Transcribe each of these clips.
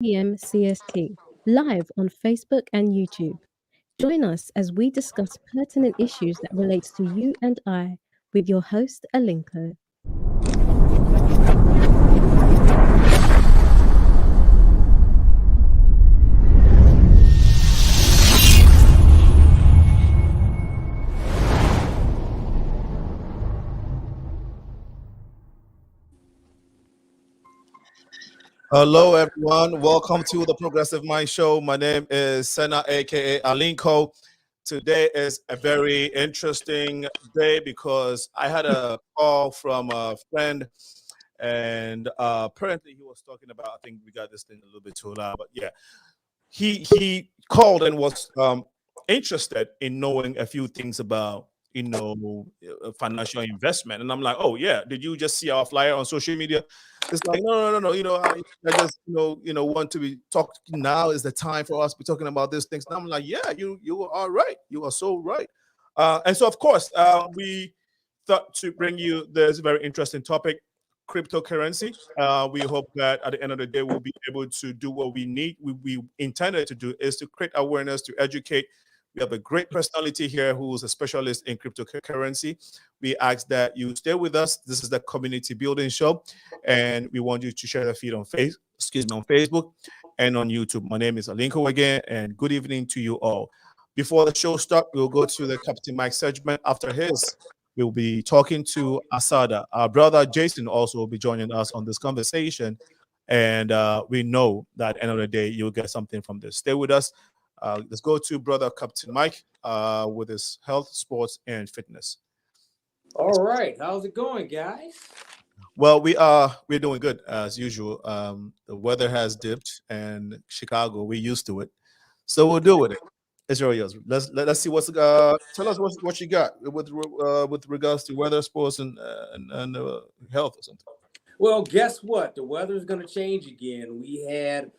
p.m. CST, live on Facebook and YouTube. Join us as we discuss pertinent issues that relates to you and I with your host, Alinko. Hello, everyone. Welcome to the Progressive Mind Show. My name is Senna, aka Alinko. Today is a very interesting day because I had a call from a friend, and apparently he was talking about. I think we got this thing a little bit too loud, but yeah, he called and was interested in knowing a few things about financial investment. And I'm like, oh yeah, did you just see our flyer on social media? It's like, no. I just want to be talking. Now is the time for us to be talking about these things. And I'm like, yeah, you are right. You are so right. And so of course we thought to bring you this very interesting topic, cryptocurrency. We hope that at the end of the day, we'll be able to do what we need. We intended to do is to create awareness, to educate. We have a great personality here who's a specialist in cryptocurrency. We ask that you stay with us. This is the community building show, and we want you to share the feed on on Facebook and on YouTube. My name is Alinko again, and good evening to you all. Before the show starts, we'll go to the Captain Mike segment. After his, we'll be talking to ASADAH. Our brother Jason also will be joining us on this conversation. And we know that at the end of the day, you'll get something from this. Stay with us. Let's go to brother Captain Mike with his health, sports, and fitness. All right. How's it going, guys? Well, we're doing good as usual. The weather has dipped, and Chicago, we're used to it. So we'll deal with it. It's all yours. Let's see what's tell us what you got with regards to weather, sports, and health or something. Well, guess what? The weather's going to change again. We had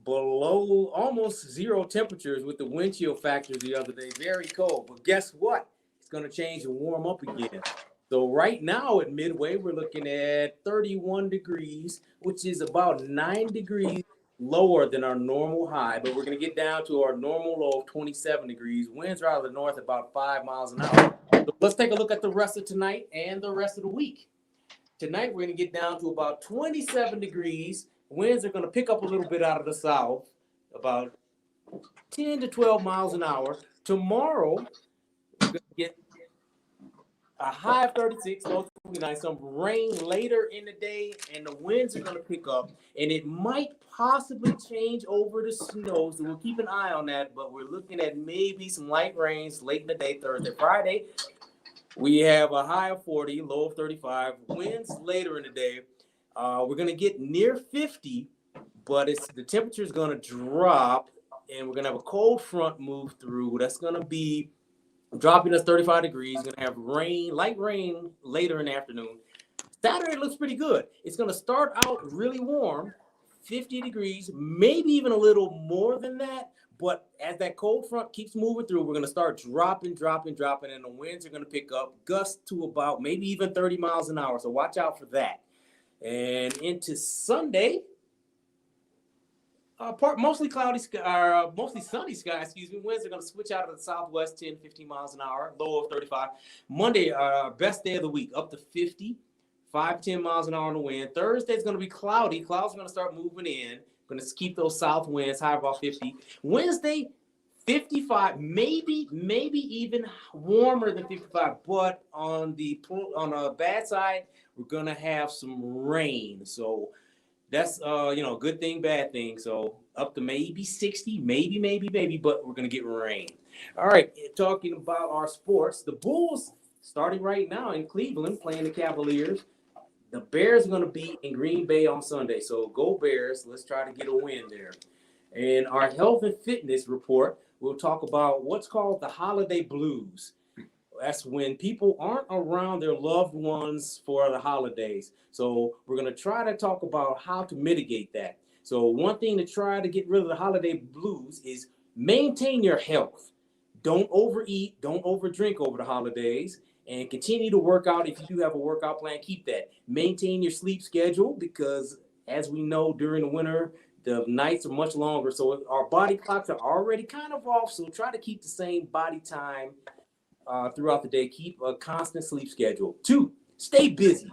below almost zero temperatures with the wind chill factors the other day. Very cold. But guess what? It's going to change and warm up again. So right now at Midway, we're looking at 31 degrees, which is about 9 degrees lower than our normal high, but we're going to get down to our normal low of 27 degrees. Winds are out of the north about 5 miles an hour. So let's take a look at the rest of tonight and the rest of the week. Tonight, we're going to get down to about 27 degrees. Winds are going to pick up a little bit out of the south, about 10 to 12 miles an hour. Tomorrow, we're going to get a high of 36, low 29, some rain later in the day, and the winds are going to pick up, and it might possibly change over to snow, so we'll keep an eye on that, but we're looking at maybe some light rains late in the day, Thursday, Friday. We have a high of 40, low of 35, winds later in the day. We're going to get near 50, but the temperature is going to drop, and we're going to have a cold front move through. That's going to be dropping us 35 degrees. Going to have rain, light rain later in the afternoon. Saturday looks pretty good. It's going to start out really warm, 50 degrees, maybe even a little more than that. But as that cold front keeps moving through, we're going to start dropping, and the winds are going to pick up, gusts to about maybe even 30 miles an hour. So watch out for that. And into Sunday, mostly cloudy sky, mostly sunny sky, Winds are going to switch out of the southwest, 10, 15 miles an hour, low of 35. Monday, best day of the week, up to 50, 5, 10 miles an hour on the wind. Thursday is going to be cloudy. Clouds are going to start moving in. Going to keep those south winds high about 50. Wednesday, 55, maybe even warmer than 55. But on a bad side, we're going to have some rain. So that's good thing, bad thing. So up to maybe 60, maybe, but we're going to get rain. All right, talking about our sports, the Bulls starting right now in Cleveland playing the Cavaliers. The Bears are going to be in Green Bay on Sunday, so go Bears. Let's try to get a win there. And our health and fitness report, we'll talk about what's called the holiday blues. That's when people aren't around their loved ones for the holidays. So we're going to try to talk about how to mitigate that. So one thing to try to get rid of the holiday blues is maintain your health. Don't overeat, don't overdrink over the holidays. And continue to work out. If you do have a workout plan, keep that. Maintain your sleep schedule because, as we know, during the winter, The nights are much longer, so our body clocks are already kind of off. So try to keep the same body time throughout the day. Keep a constant sleep schedule. 2, stay busy.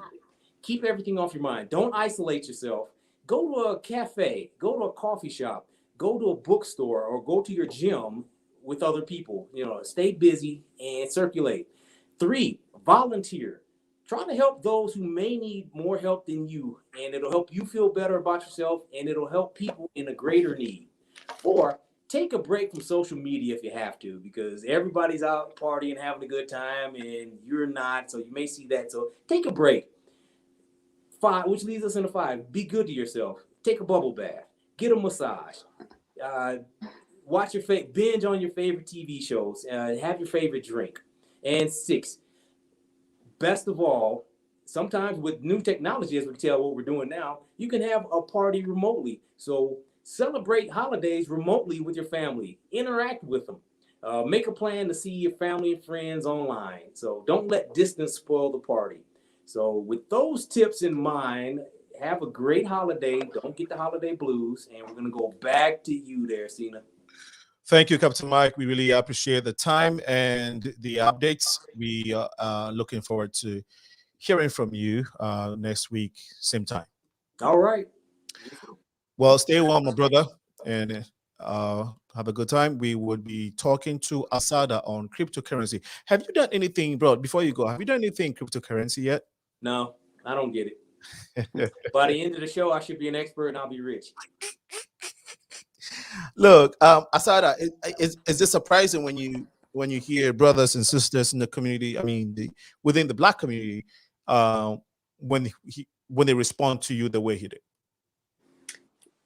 Keep everything off your mind. Don't isolate yourself. Go to a cafe, go to a coffee shop, go to a bookstore, or go to your gym with other people. Stay busy and circulate. 3, volunteer. Try to help those who may need more help than you, and it'll help you feel better about yourself, and it'll help people in a greater need. 4, take a break from social media if you have to, because everybody's out partying, having a good time, and you're not, so you may see that. So take a break. 5, which leads us into 5, be good to yourself. Take a bubble bath. Get a massage. Watch binge on your favorite TV shows. Have your favorite drink. And 6, best of all, sometimes with new technology, as we can tell what we're doing now, you can have a party remotely. So celebrate holidays remotely with your family. Interact with them. Make a plan to see your family and friends online. So don't let distance spoil the party. So with those tips in mind, have a great holiday. Don't get the holiday blues. And we're going to go back to you there, Cena. Thank you, Captain Mike. We really appreciate the time and the updates. We are looking forward to hearing from you next week, same time. All right. Well, stay warm, my brother, and have a good time. We would be talking to ASADAH on cryptocurrency. Have you done anything, bro, before you go, have you done anything cryptocurrency yet? No, I don't get it. By the end of the show, I should be an expert and I'll be rich. Look, ASADAH, is this surprising when you hear brothers and sisters in the community? I mean, within the Black community, when they respond to you the way he did.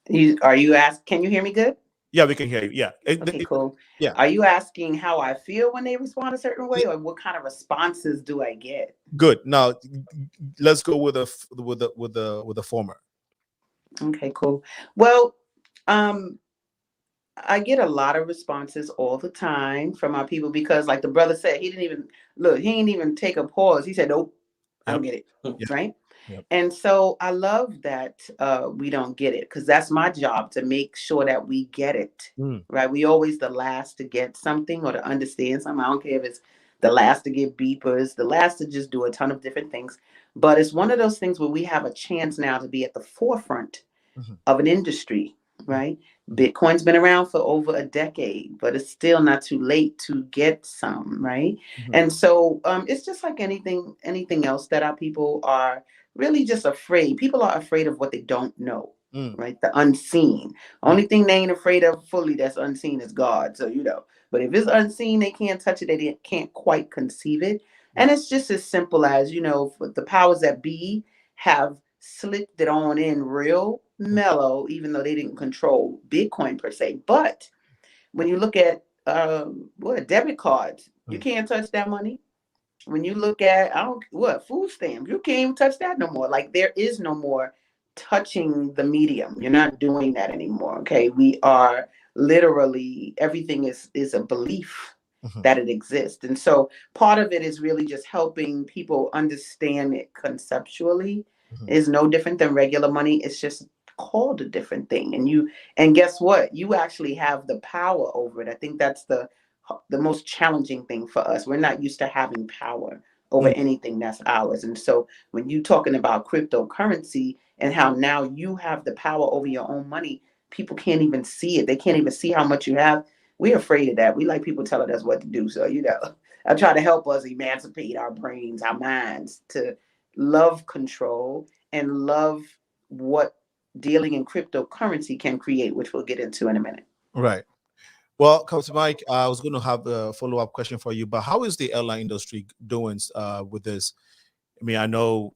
Can you hear me good? Yeah, we can hear you. Yeah. Okay, cool. Yeah. Are you asking how I feel when they respond a certain way, or what kind of responses do I get? Good. Now, let's go with the former. Okay, cool. Well, I get a lot of responses all the time from our people because, like the brother said, he didn't even take a pause. He said, "Nope, I don't get it." Yep. Right? Yep. And so I love that we don't get it, because that's my job, to make sure that we get it. Right? We always the last to get something or to understand something. I don't care if it's the last to get beepers, the last to just do a ton of different things. But it's one of those things where we have a chance now to be at the forefront of an industry, right? Bitcoin's been around for over a decade, but it's still not too late to get some, right? And so it's just like anything else that our people are really just afraid. People are afraid of what they don't know, right? The unseen. Only thing they ain't afraid of fully that's unseen is God. So, but if it's unseen, they can't touch it. They can't quite conceive it. And it's just as simple as, the powers that be have slipped it on in real mellow, even though they didn't control Bitcoin per se. But when you look at debit cards, you can't touch that money. When you look at food stamps, you can't even touch that no more. Like, there is no more touching the medium. You're not doing that anymore. Okay, we are literally, everything is a belief that it exists. And so part of it is really just helping people understand it conceptually. Is no different than regular money. It's just called a different thing. And guess what? You actually have the power over it. I think that's the most challenging thing for us. We're not used to having power over anything that's ours. And so when you're talking about cryptocurrency and how now you have the power over your own money, people can't even see it. They can't even see how much you have. We're afraid of that. We like people telling us what to do. So, I try to help us emancipate our brains, our minds, to love control and love what dealing in cryptocurrency can create, which we'll get into in a minute. Right. Well, Captain Mike, I was going to have a follow-up question for you, but how is the airline industry doing with this? I mean, I know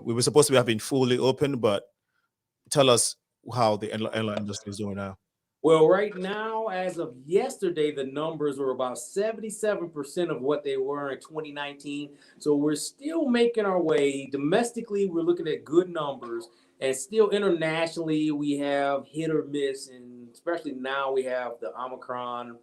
we were supposed to be having fully open, but tell us how the airline industry is doing now. Well, right now, as of yesterday, the numbers were about 77% of what they were in 2019. So we're still making our way. Domestically, we're looking at good numbers. And still internationally, we have hit or miss. And especially now we have the Omicron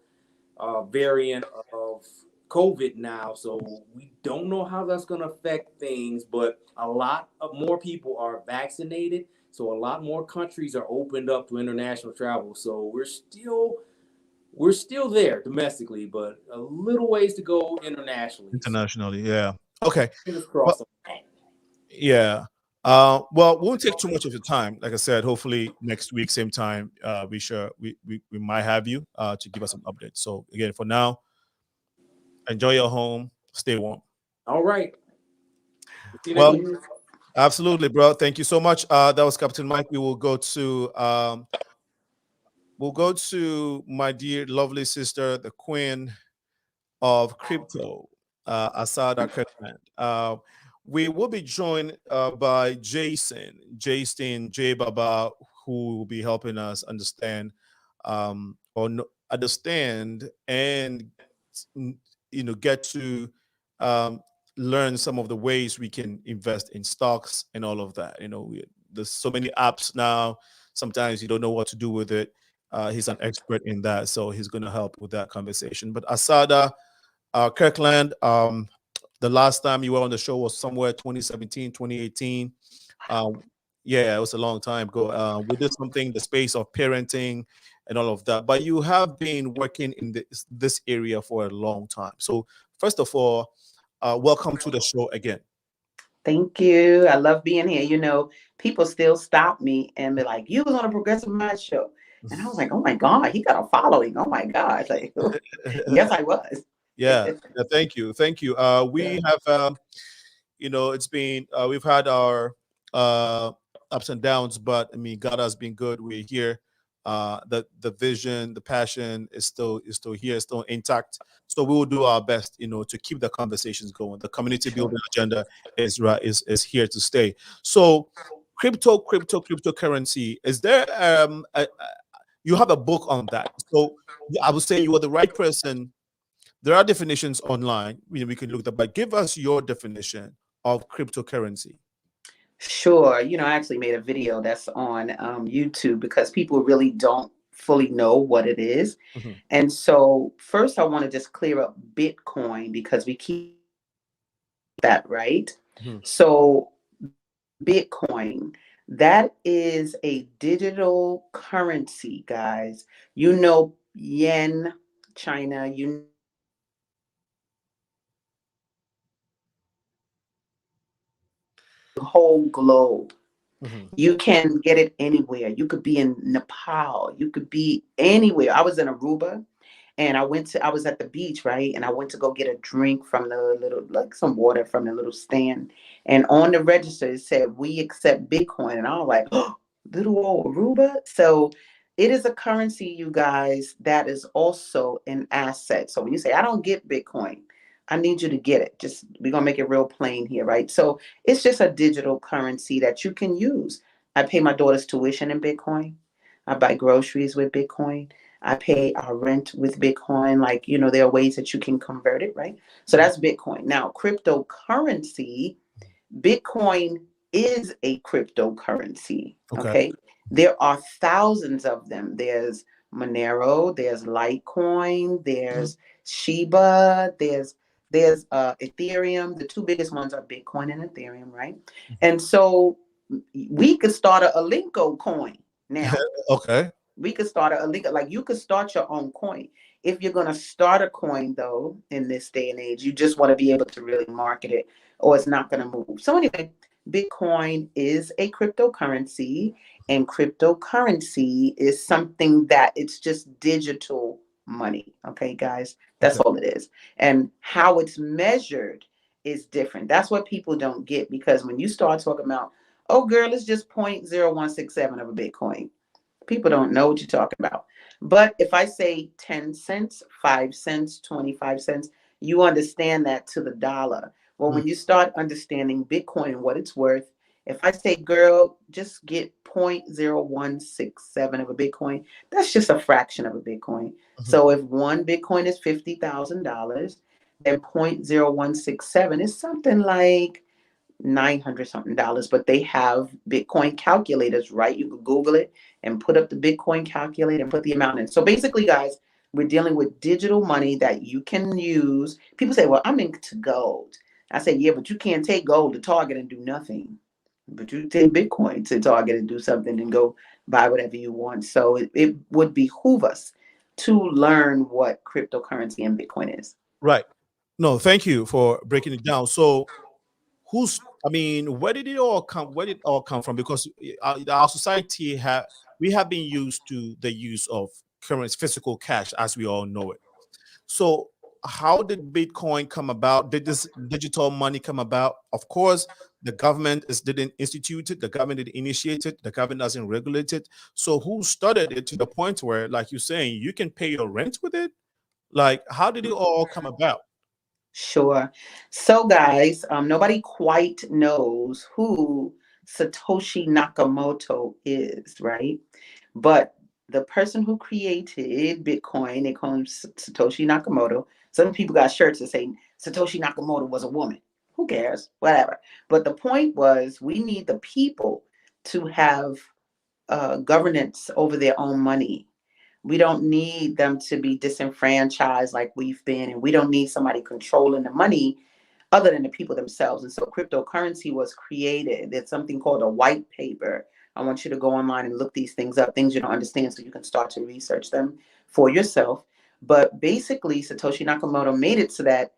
variant of COVID now. So we don't know how that's going to affect things. But a lot of more people are vaccinated. So a lot more countries are opened up to international travel. So we're still there domestically, but a little ways to go internationally. Internationally, yeah. Okay. Fingers Well, crossed. yeah. Well, we won't take too much of your time. Like I said, hopefully next week, same time, we might have you to give us some updates. So again, for now, enjoy your home, stay warm. All right. See you Well, next week. absolutely, bro. Thank you so much. That was Captain Mike. We will go to my dear lovely sister, the queen of crypto, ASADAH KIRKLAND. We will be joined by Jason J Baba, who will be helping us understand understand and get to learn some of the ways we can invest in stocks and all of that. There's so many apps now. Sometimes you don't know what to do with it. He's an expert in that, so he's going to help with that conversation. But ASADAH KIRKLAND, the last time you were on the show was somewhere 2017, 2018. Yeah, it was a long time ago. We did something, the space of parenting and all of that. But you have been working in this area for a long time. So first of all, welcome to the show again. Thank you. I love being here. People still stop me and be like, "You was on a Progressive Mind show." And I was like, "Oh my God, he got a following. Oh my God." Like, yes, I was. Yeah, thank you. We have it's been we've had our ups and downs, but I mean, God has been good. We're here. The vision, the passion is still here, still intact. So we will do our best, to keep the conversations going. The community building agenda is here to stay. So cryptocurrency, is there you have a book on that? So I would say you are the right person. There are definitions online. We can look at, but give us your definition of cryptocurrency. Sure. I actually made a video that's on YouTube because people really don't fully know what it is. Mm-hmm. And so first I want to just clear up Bitcoin because we keep that right. Mm-hmm. So Bitcoin, that is a digital currency, guys. Yen, China, whole globe. Mm-hmm. You can get it anywhere. You could be in Nepal. You could be anywhere. I was in Aruba and I was at the beach, right? And I went to go get a drink from some water from the little stand. And on the register, it said, "We accept Bitcoin." And I was like, "Oh, little old Aruba." So it is a currency, you guys, that is also an asset. So when you say, "I don't get Bitcoin," I need you to get it. We're going to make it real plain here, right? So it's just a digital currency that you can use. I pay my daughter's tuition in Bitcoin. I buy groceries with Bitcoin. I pay our rent with Bitcoin. Like, there are ways that you can convert it, right? So that's Bitcoin. Now, cryptocurrency, Bitcoin is a cryptocurrency, okay? There are thousands of them. There's Monero, there's Litecoin, there's Shiba, there's Ethereum. The two biggest ones are Bitcoin and Ethereum, right? And so we could start a Alinko coin now. Okay. We could start a Alinko, like you could start your own coin. If you're going to start a coin, though, in this day and age, you just want to be able to really market it or it's not going to move. So anyway, Bitcoin is a cryptocurrency, and cryptocurrency is something that it's just digital money. Okay, guys, that's all it is. And how it's measured is different. That's what people don't get, because when you start talking about, "Oh, girl, it's just 0.0167 of a Bitcoin," people don't know what you're talking about. But if I say 10 cents, 5 cents, 25 cents, you understand that to the dollar. Well, when you start understanding Bitcoin and what it's worth, if I say, "Girl, just get 0.0167 of a Bitcoin," that's just a fraction of a Bitcoin. So if one Bitcoin is $50,000, then 0.0167 is something like $900 something. But they have Bitcoin calculators, right? You can Google it and put up the Bitcoin calculator and put the amount in. So basically, guys, we're dealing with digital money that you can use. People say, "Well, I'm into gold." I say, "Yeah, but you can't take gold to Target and do nothing." but you take Bitcoin to Target and do something and go buy whatever you want. So it would behoove us to learn what cryptocurrency and Bitcoin is. Right. No, thank you for breaking it down. So where did it all come? Where did it all come from? Because our society we have been used to the use of current physical cash as we all know it. So how did Bitcoin come about? Did this digital money come about? Of course, the government didn't institute it. The government didn't initiate it. The government doesn't regulate it. So who started it to the point where, like you're saying, you can pay your rent with it? Like, how did it all come about? Sure. So guys, nobody quite knows who Satoshi Nakamoto is, right? But the person who created Bitcoin, they call him Satoshi Nakamoto. Some people got shirts that say Satoshi Nakamoto was a woman. Who cares? Whatever. But the point was, we need the people to have governance over their own money. We don't need them to be disenfranchised like we've been, and we don't need somebody controlling the money other than the people themselves. And so cryptocurrency was created. There's something called a white paper. I want you to go online and look these things up, things you don't understand, so you can start to research them for yourself. But basically, Satoshi Nakamoto made it so that,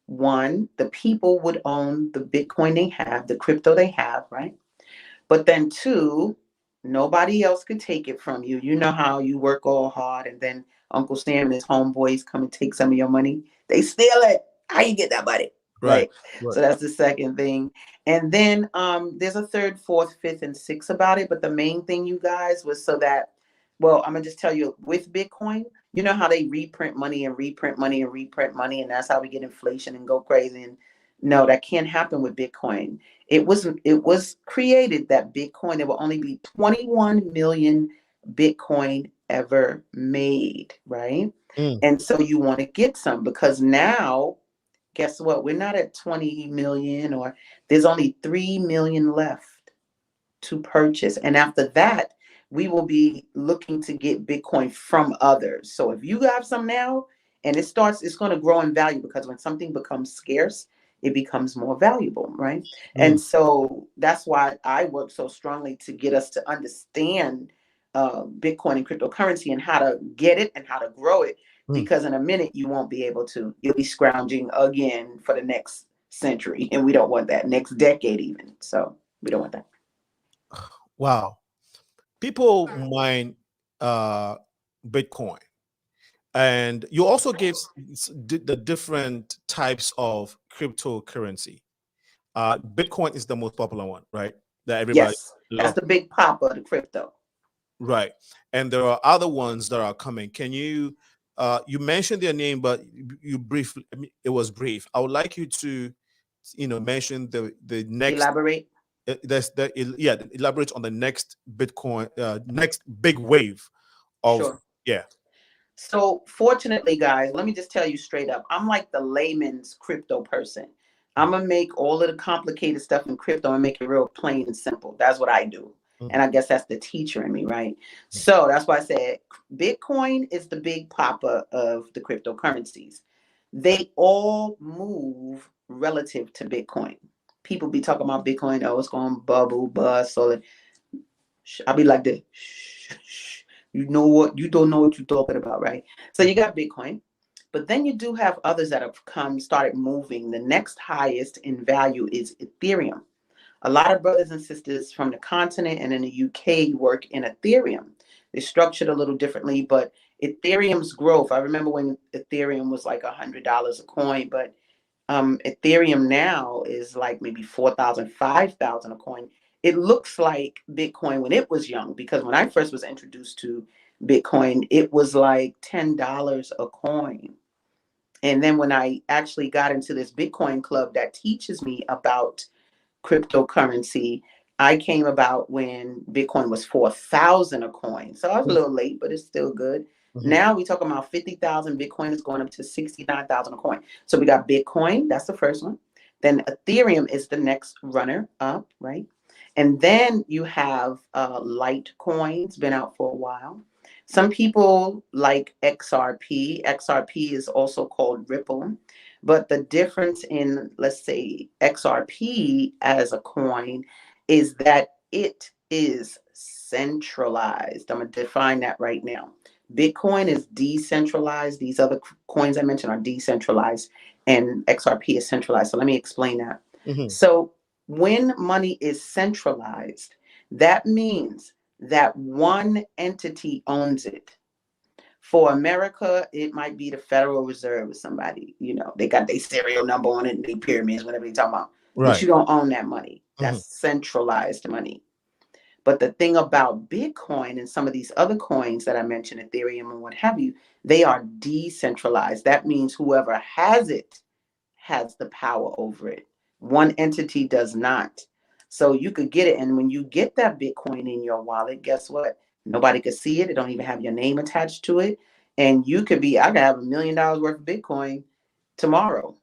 one, the people would own the Bitcoin they have, the crypto they have, right? But then two, nobody else could take it from you. You know how you work all hard and then Uncle Sam and his homeboys come and take some of your money. They steal it. How you get that money? Right. So that's the second thing. And then there's a third, fourth, fifth, and sixth about it. But the main thing, you guys, was so that, well, I'm gonna just tell you, with Bitcoin, you know how they reprint money and reprint money and reprint money, and that's how we get inflation and go crazy. And no, that can't happen with Bitcoin. It was created that Bitcoin, there will only be 21 million Bitcoin ever made, right? And so you want to get some, because now, guess what? We're not at 20 million, or there's only 3 million left to purchase. And after that, we will be looking to get Bitcoin from others. So if you have some now and it's going to grow in value, because when something becomes scarce, it becomes more valuable, right? And so that's why I work so strongly to get us to understand Bitcoin and cryptocurrency and how to get it and how to grow it. Because in a minute, you won't be able to. You'll be scrounging again for the next century. And we don't want that. Next decade even. So we don't want that. Wow. People mine Bitcoin. And you also gave the different types of cryptocurrency. Bitcoin is the most popular one, right? That everybody that's the big pop of the crypto. Right. And there are other ones that are coming. Can you you mentioned their name, but you briefly, it was brief. I would like you to, mention the next. Elaborate. Elaborate on the next Bitcoin, next big wave of. Sure. Yeah. So fortunately, guys, let me just tell you straight up, I'm like the layman's crypto person. I'm gonna make all of the complicated stuff in crypto and make it real plain and simple. That's what I do. And I guess that's the teacher in me, right? So that's why I said Bitcoin is the big papa of the cryptocurrencies. They all move relative to Bitcoin. People be talking about Bitcoin, oh, it's going bubble, bust, all that. I'll be like this. You know what? You don't know what you're talking about, right? So you got Bitcoin, but then you do have others that have started moving. The next highest in value is Ethereum. A lot of brothers and sisters from the continent and in the UK work in Ethereum. They're structured a little differently, but Ethereum's growth, I remember when Ethereum was like $100 a coin, but Ethereum now is like maybe 4,000, 5,000 a coin. It looks like Bitcoin when it was young, because when I first was introduced to Bitcoin, it was like $10 a coin. And then when I actually got into this Bitcoin club that teaches me about cryptocurrency, I came about when Bitcoin was 4,000 a coin. So I was a little late, but it's still good. Now we talking about 50,000. Bitcoin is going up to 69,000 a coin. So we got Bitcoin, that's the first one. Then Ethereum is the next runner up, right? And then you have Litecoin's been out for a while. Some people like XRP. XRP is also called Ripple. But the difference in, let's say, XRP as a coin is that it is centralized. I'm going to define that right now. Bitcoin is decentralized. These other coins I mentioned are decentralized, and XRP is centralized. So let me explain that. So when money is centralized, that means that one entity owns it. For America, it might be the Federal Reserve or somebody, they got their serial number on it and their pyramids, whatever they talking about. Right. But you don't own that money. That's centralized money. But the thing about Bitcoin and some of these other coins that I mentioned, Ethereum and what have you, they are decentralized. That means whoever has it has the power over it. One entity does not. So you could get it. And when you get that Bitcoin in your wallet, guess what? Nobody could see it. It don't even have your name attached to it. And you could be, I could have $1 million worth of Bitcoin tomorrow.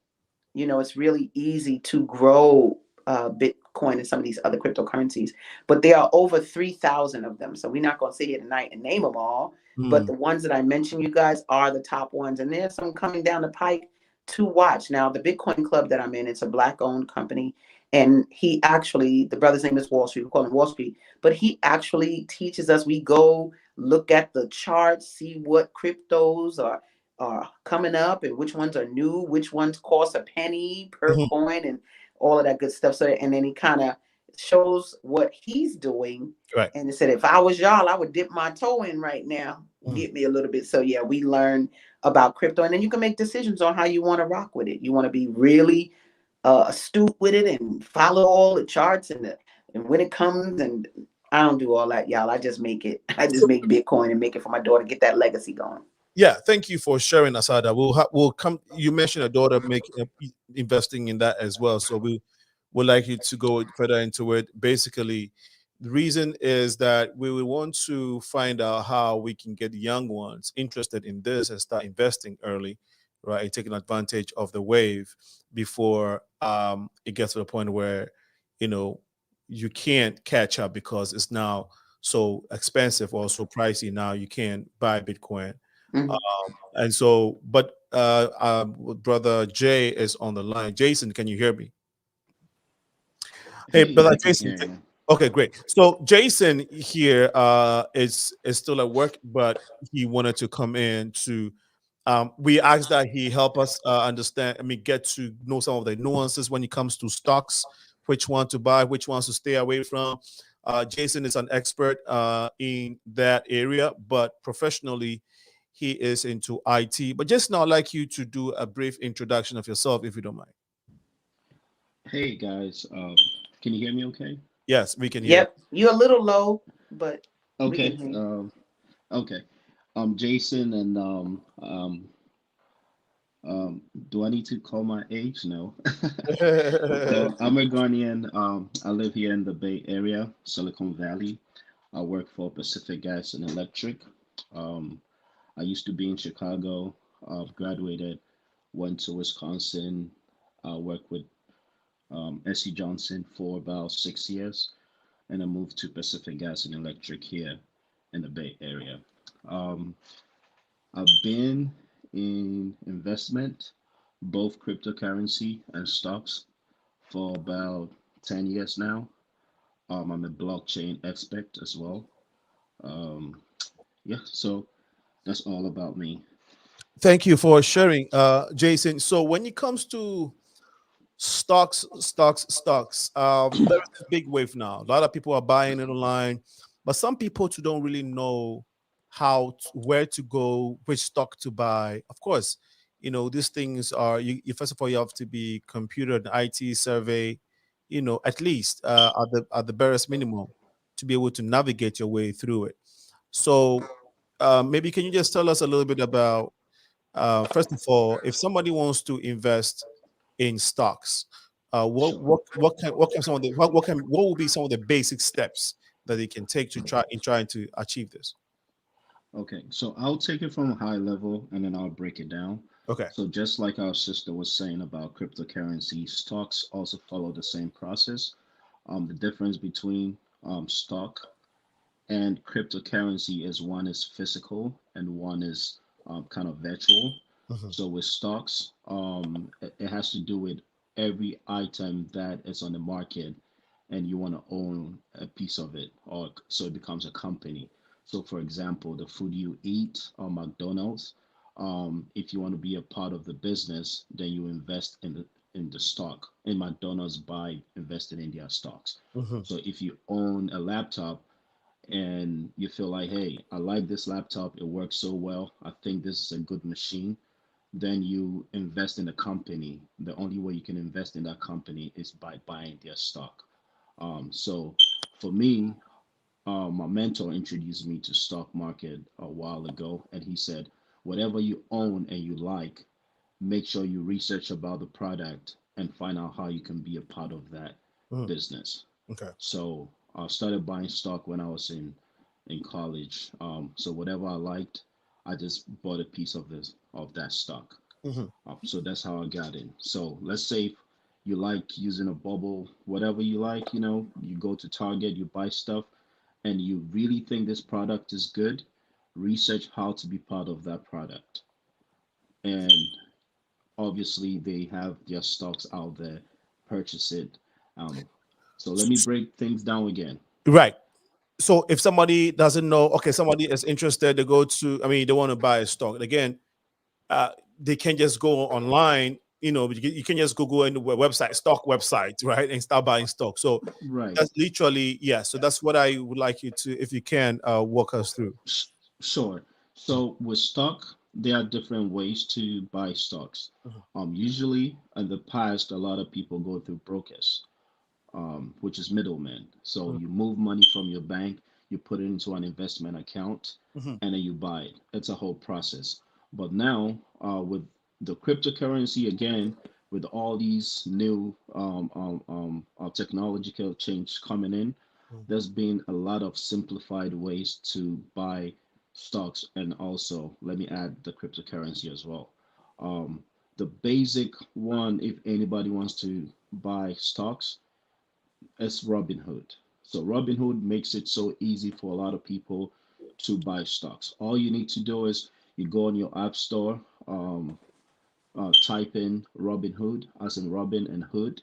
It's really easy to grow Bitcoin and some of these other cryptocurrencies, but there are over 3,000 of them. So we're not going to sit here tonight and name them all, but the ones that I mentioned, you guys, are the top ones. And there's some coming down the pike to watch. Now, the Bitcoin Club that I'm in, it's a Black-owned company. And he actually, the brother's name is Wall Street. We call him Wall Street. But he actually teaches us. We go look at the charts, see what cryptos are coming up and which ones are new, which ones cost a penny per coin, and all of that good stuff. So, and then he kind of shows what he's doing. Right. And he said, if I was y'all, I would dip my toe in right now, get me a little bit. So yeah, we learn about crypto, and then you can make decisions on how you want to rock with it. You want to be really astute with it and follow all the charts and when it comes. And I don't do all that, y'all. I just make it. I just make Bitcoin and make it for my daughter, get that legacy going. Yeah, thank you for sharing, ASADAH. We'll come. You mentioned a daughter investing in that as well, so we would like you to go further into it. Basically, the reason is that we want to find out how we can get young ones interested in this and start investing early, right? And taking advantage of the wave before it gets to the point where you can't catch up because it's now so expensive or so pricey. Now you can't buy Bitcoin. And so, but brother Jay is on the line. Jason, can you hear me? Hey, brother Jason. Okay, great. So Jason here is still at work, but he wanted to come in to. We asked that he help us understand. Get to know some of the nuances when it comes to stocks, which one to buy, which ones to stay away from. Jason is an expert in that area, but professionally, he is into IT. But just now, I'd like you to do a brief introduction of yourself, if you don't mind. Hey guys, can you hear me okay? Yes, we can hear. Yep, you're a little low, but okay. We can hear. Okay. Jason, and do I need to call my age? No. So I'm a Ghanaian. I live here in the Bay Area, Silicon Valley. I work for Pacific Gas and Electric. I used to be in Chicago. Graduated, went to Wisconsin. Worked with SC Johnson for about 6 years, and I moved to Pacific Gas and Electric here in the Bay Area. I've been in investment, both cryptocurrency and stocks, for about 10 years now. I'm a blockchain expert as well. Yeah, so that's all about me. Thank you for sharing, Jason. So when it comes to stocks, there's a big wave now. A lot of people are buying it online, but some people too don't really know where to go, which stock to buy. Of course, these things are you first of all you have to be computer and IT survey, at least at the barest minimum to be able to navigate your way through it. So maybe can you just tell us a little bit about first of all, if somebody wants to invest in stocks, Sure. what will be some of the basic steps that they can take to trying to achieve this? Okay, so I'll take it from a high level and then I'll break it down. Okay. So just like our sister was saying about cryptocurrency, stocks also follow the same process. The difference between stock and cryptocurrency is one is physical and one is kind of virtual. So with stocks, it has to do with every item that is on the market and you want to own a piece of it, or so it becomes a company. So, for example, the food you eat or McDonald's, if you want to be a part of the business, then you invest in the stock. In McDonald's, by investing in their stocks. So, if you own a laptop and you feel like, hey, I like this laptop, it works so well, I think this is a good machine, then you invest in the company. The only way you can invest in that company is by buying their stock. So for me, my mentor introduced me to stock market a while ago, and he said, whatever you own and you like, make sure you research about the product and find out how you can be a part of that business. Okay. So I started buying stock when I was in college. So whatever I liked, I just bought a piece of that stock. So that's how I got in. So let's say you like using a bubble, whatever you like, you go to Target, you buy stuff, and you really think this product is good, research how to be part of that product. And obviously, they have their stocks out there, purchase it. So let me break things down again. Right. So if somebody doesn't know, okay, somebody is interested, they go to, they want to buy a stock. Again, they can just go online, you can just go into a website, stock website, right, and start buying stock. So Right. that's literally, yeah. So that's what I would like you to, if you can, walk us through. Sure. So with stock, there are different ways to buy stocks. Usually in the past, a lot of people go through brokers, which is middlemen. So you move money from your bank, you put it into an investment account, and then you buy it. It's a whole process. But now, with the cryptocurrency, again, with all these new technological change coming in, there's been a lot of simplified ways to buy stocks, and also let me add the cryptocurrency as well. Um, the basic one, if anybody wants to buy stocks, is Robinhood. So Robinhood makes it so easy for a lot of people to buy stocks. All you need to do is you go on your app store, type in Robinhood, as in Robin and Hood,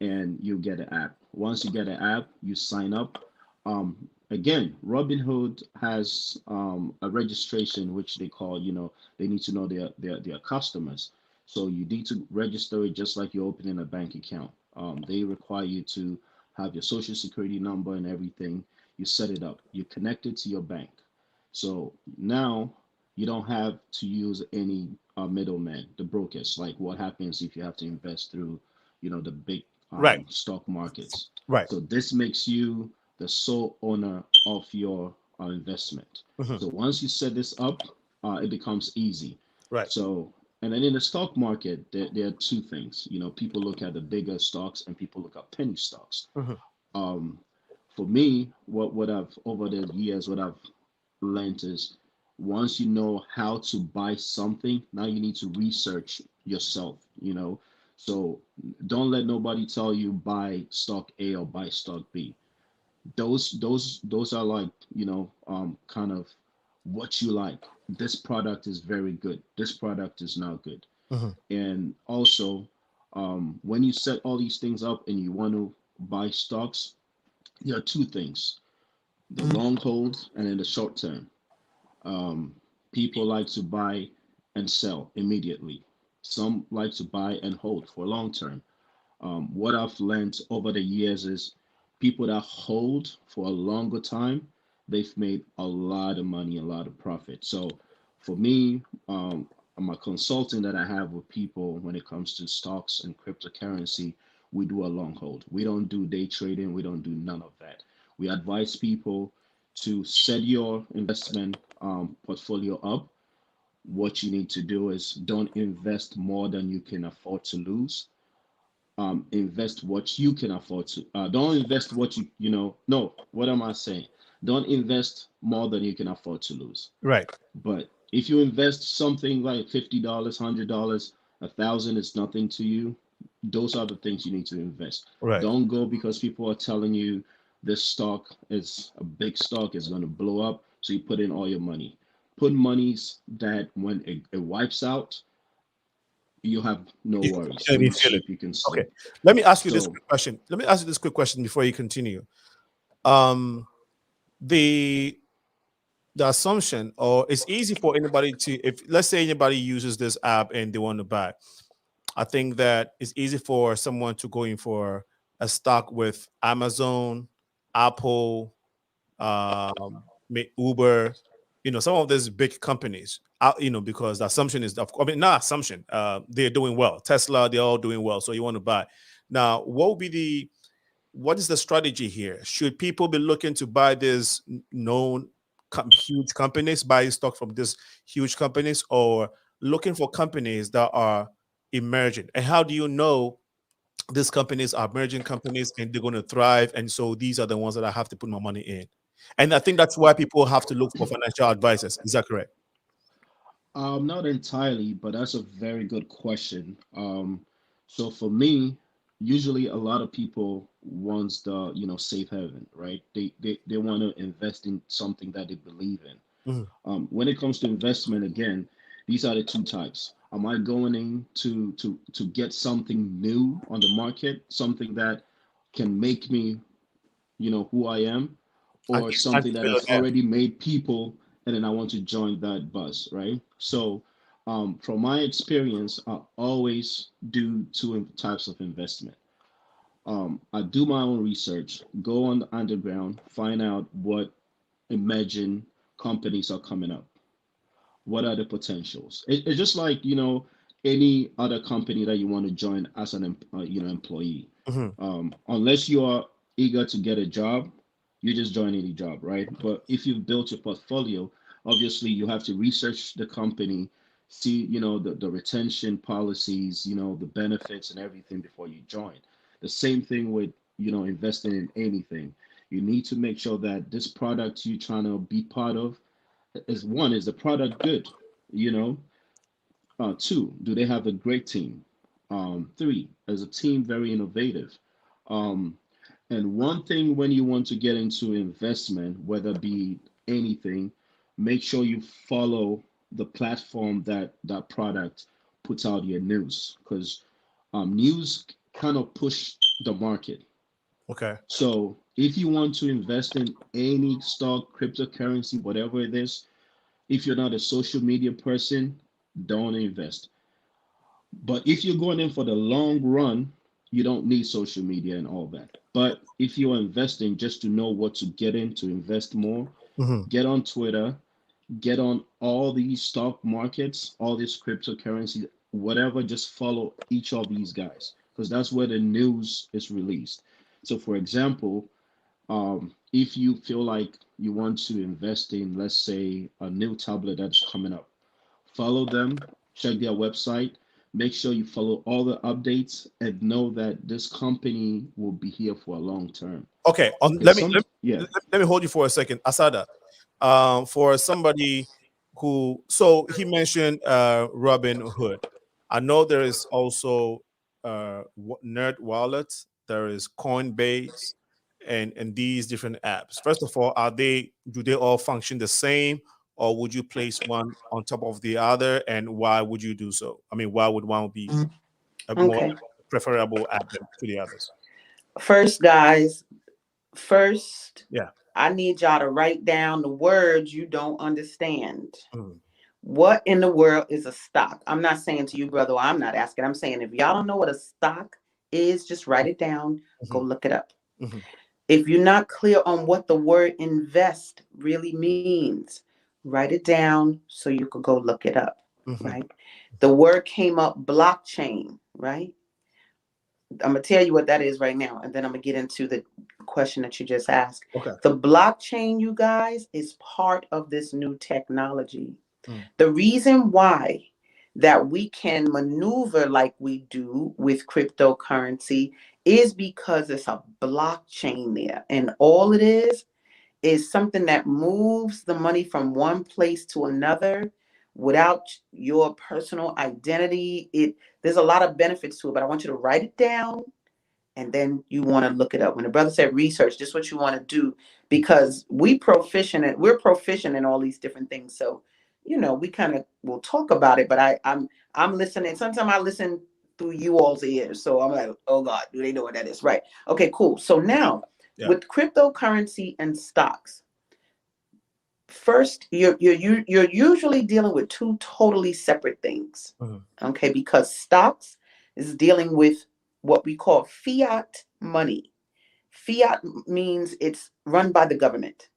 and you get an app. Once you get an app, you sign up. Again, Robinhood has a registration which they call, they need to know their customers. So you need to register it just like you're opening a bank account. They require you to have your social security number and everything. You set it up. You connect it to your bank. So now you don't have to use any middleman, the brokers. Like what happens if you have to invest through, the big Right. stock markets. Right. So this makes you the sole owner of your investment. So once you set this up, it becomes easy. Right. So, and then in the stock market, there are two things. People look at the bigger stocks and people look at penny stocks. Um, for me, what I've over the years, what I've learned is once you know how to buy something, now you need to research yourself. So don't let nobody tell you buy stock A or buy stock B. Those are like kind of what you like. This product is very good. This product is not good. And also, when you set all these things up and you want to buy stocks, there are two things: the long hold and then the short term. Um, People like to buy and sell immediately. Some like to buy and hold for long term. What I've learned over the years is people that hold for a longer time, they've made a lot of money, a lot of profit. So for me, I'm a consultant that I have with people when it comes to stocks and cryptocurrency. We do a long hold. We don't do day trading. We don't do none of that. We advise people to set your investment portfolio up. What you need to do is don't invest more than you can afford to lose. Invest what you can afford to. Don't invest what no, what am I saying? Don't invest more than you can afford to lose. Right. But if you invest something like $50, $100, 1,000 is nothing to you, those are the things you need to invest. Right. Don't go because people are telling you this stock is a big stock, is going to blow up, so you put in all your money. Put monies that when it wipes out, you have no You worries. can't When even you feel it. sleep, you can Okay. sleep. Let me ask you this So quick question. Let me ask you this quick question before you continue. Um, the the assumption, or it's easy for anybody to, if let's say anybody uses this app and they want to buy, I think that it's easy for someone to go in for a stock with Amazon, Apple, Uber, some of these big companies, because the assumption is, I mean, not assumption, they're doing well. Tesla, they're all doing well, so you want to buy. Now, what is the strategy here? Should people be looking to buy these known huge companies, buy stock from these huge companies, or looking for companies that are emerging? And how do you know these companies are emerging companies and they're going to thrive? And so these are the ones that I have to put my money in. And I think that's why people have to look for financial advisors. Is that correct? not entirely, but that's a very good question. So for me, usually a lot of people wants the safe haven, right? They want to invest in something that they believe in. Mhm. When it comes to investment, again, these are the two types. Am I going in to get something new on the market, something that can make me, who I am, or something that has Anti-billionaire. already made people, and then I want to join that buzz, right? So, from my experience, I always do two types of investment. I do my own research, go on the underground, find out what emerging companies are coming up. What are the potentials? It's just like any other company that you want to join as an employee. Mhm. Unless you are eager to get a job, you just join any job, right? But if you've built your portfolio, obviously you have to research the company, see the retention policies, the benefits and everything before you join. The same thing with investing in anything. You need to make sure that this product you're trying to be part of is the product good? You know, two, do they have a great team? Three, is a team very innovative? Um, and one thing when you want to get into investment, whether it be anything, make sure you follow the platform that that product puts out your news, because news kind of push the market. Okay. So if you want to invest in any stock, cryptocurrency, whatever it is, if you're not a social media person, don't invest. But if you're going in for the long run, you don't need social media and all that. But if you're investing just to know what to get in to invest more, Mhm. get on Twitter, get on all these stock markets, all this cryptocurrency, whatever, just follow each of these guys because that's where the news is released. So, for example, if you feel like you want to invest in, let's say, a new tablet that's coming up, follow them, check their website, make sure you follow all the updates, and know that this company will be here for a long term. Okay. Because yeah, Let me hold you for a second, Asada. For somebody who, so he mentioned Robin Hood. I know there is also Nerd Wallet. There is Coinbase, and these different apps. First of all, do they all function the same, or would you place one on top of the other? And why would you do so? I mean, why would one be a more Okay. preferable app to the others? First, guys, first, Yeah. I need y'all to write down the words you don't understand. Mhm. What in the world is a stock? I'm not saying to you, brother, I'm not asking. I'm saying if y'all don't know what a stock is, just write it down, go Mhm. look it up. Mhm. If you're not clear on what the word invest really means, write it down so you could go look it up, Mhm. right? The word came up blockchain, right? I'm going to tell you what that is right now, and then I'm going to get into the question that you just asked. Okay. The blockchain, you guys, is part of this new technology. Mm. The reason why that we can maneuver like we do with cryptocurrency is because it's a blockchain there. And all it is something that moves the money from one place to another without your personal identity. There's a lot of benefits to it, but I want you to write it down and then you want to look it up. When the brother said research, this is what you want to do because we're proficient in all these different things. So you know, we kind of will talk about it, but I'm listening. Sometimes I listen through you all's ears. So I'm like, oh God, do they know what that is? Right. Okay, cool. So now with cryptocurrency and stocks, first, you're usually dealing with two totally separate things. Okay, because stocks is dealing with what we call fiat money. Fiat means it's run by the government.